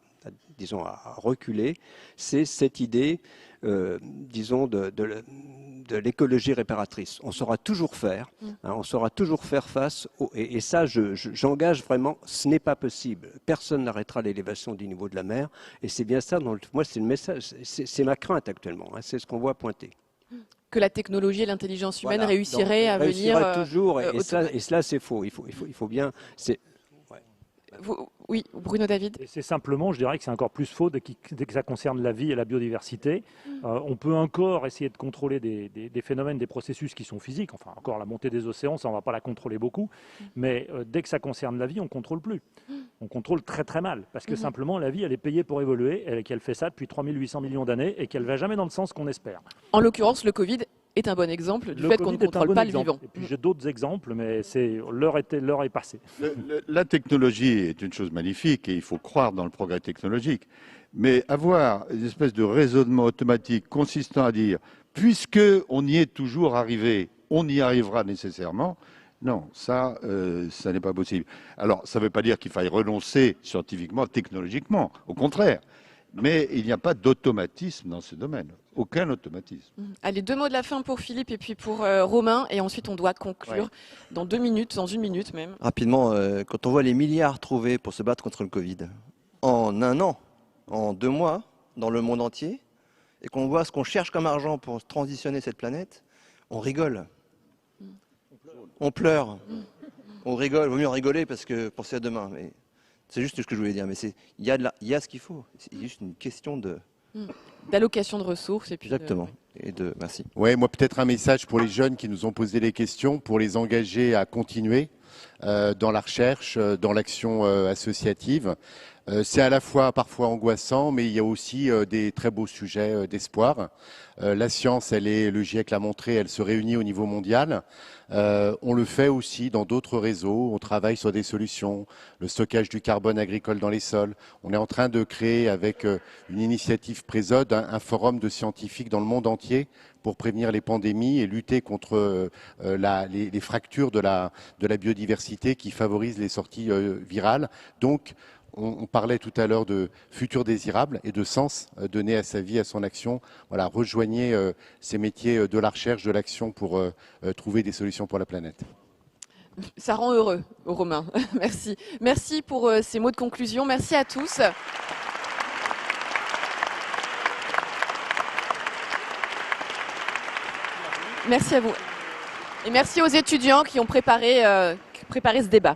reculer, c'est cette idée, disons, de l'écologie réparatrice. On saura toujours faire, on saura toujours faire face, et ça, j'engage vraiment, ce n'est pas possible. Personne n'arrêtera l'élévation du niveau de la mer, et c'est bien ça, moi, c'est le message, c'est ma crainte actuellement, c'est ce qu'on voit pointer. Que la technologie et l'intelligence humaine réussiraient à venir... toujours, et cela, c'est faux. Il faut bien... Oui, Bruno David. C'est simplement, je dirais que c'est encore plus faux dès que ça concerne la vie et la biodiversité. On peut encore essayer de contrôler des phénomènes, des processus qui sont physiques. Enfin, encore la montée des océans, ça on ne va pas la contrôler beaucoup. Mais dès que ça concerne la vie, on ne contrôle plus. On contrôle très très mal. Parce que simplement, la vie, elle est payée pour évoluer et qu'elle fait ça depuis 3800 millions d'années et qu'elle ne va jamais dans le sens qu'on espère. En l'occurrence, le Covid est un bon exemple du fait qu'on ne contrôle pas le vivant. Et puis j'ai d'autres exemples, mais l'heure est passée. La technologie est une chose magnifique et il faut croire dans le progrès technologique. Mais avoir une espèce de raisonnement automatique consistant à dire, puisque on y est toujours arrivé, on y arrivera nécessairement, non, ça n'est pas possible. Alors, ça ne veut pas dire qu'il faille renoncer scientifiquement, technologiquement, au contraire. Mais il n'y a pas d'automatisme dans ce domaine, aucun automatisme. Allez, 2 mots de la fin pour Philippe et puis pour Romain, et ensuite on doit conclure dans 2 minutes, dans 1 minute même. Rapidement, quand on voit les milliards trouvés pour se battre contre le Covid, en 1 an, en 2 mois, dans le monde entier, et qu'on voit ce qu'on cherche comme argent pour transitionner cette planète, on rigole. On pleure. On rigole. Il vaut mieux en rigoler parce que penser à demain. Mais c'est juste ce que je voulais dire. Mais il y a ce qu'il faut. C'est juste une question de... D'allocation de ressources. Et puis Exactement. Merci. Ouais, moi peut-être un message pour les jeunes qui nous ont posé les questions, pour les engager à continuer dans la recherche, dans l'action associative. C'est à la fois parfois angoissant, mais il y a aussi des très beaux sujets d'espoir. La science, le GIEC l'a montré, elle se réunit au niveau mondial. On le fait aussi dans d'autres réseaux. On travaille sur des solutions, le stockage du carbone agricole dans les sols. On est en train de créer avec une initiative Présode un forum de scientifiques dans le monde entier pour prévenir les pandémies et lutter contre les fractures de la biodiversité qui favorisent les sorties virales. Donc, on parlait tout à l'heure de futur désirable et de sens donné à sa vie, à son action. Voilà, rejoignez ces métiers de la recherche, de l'action pour trouver des solutions pour la planète. Ça rend heureux, Romain. Merci. Merci pour ces mots de conclusion. Merci à tous. Merci à vous. Et merci aux étudiants qui ont préparé ce débat.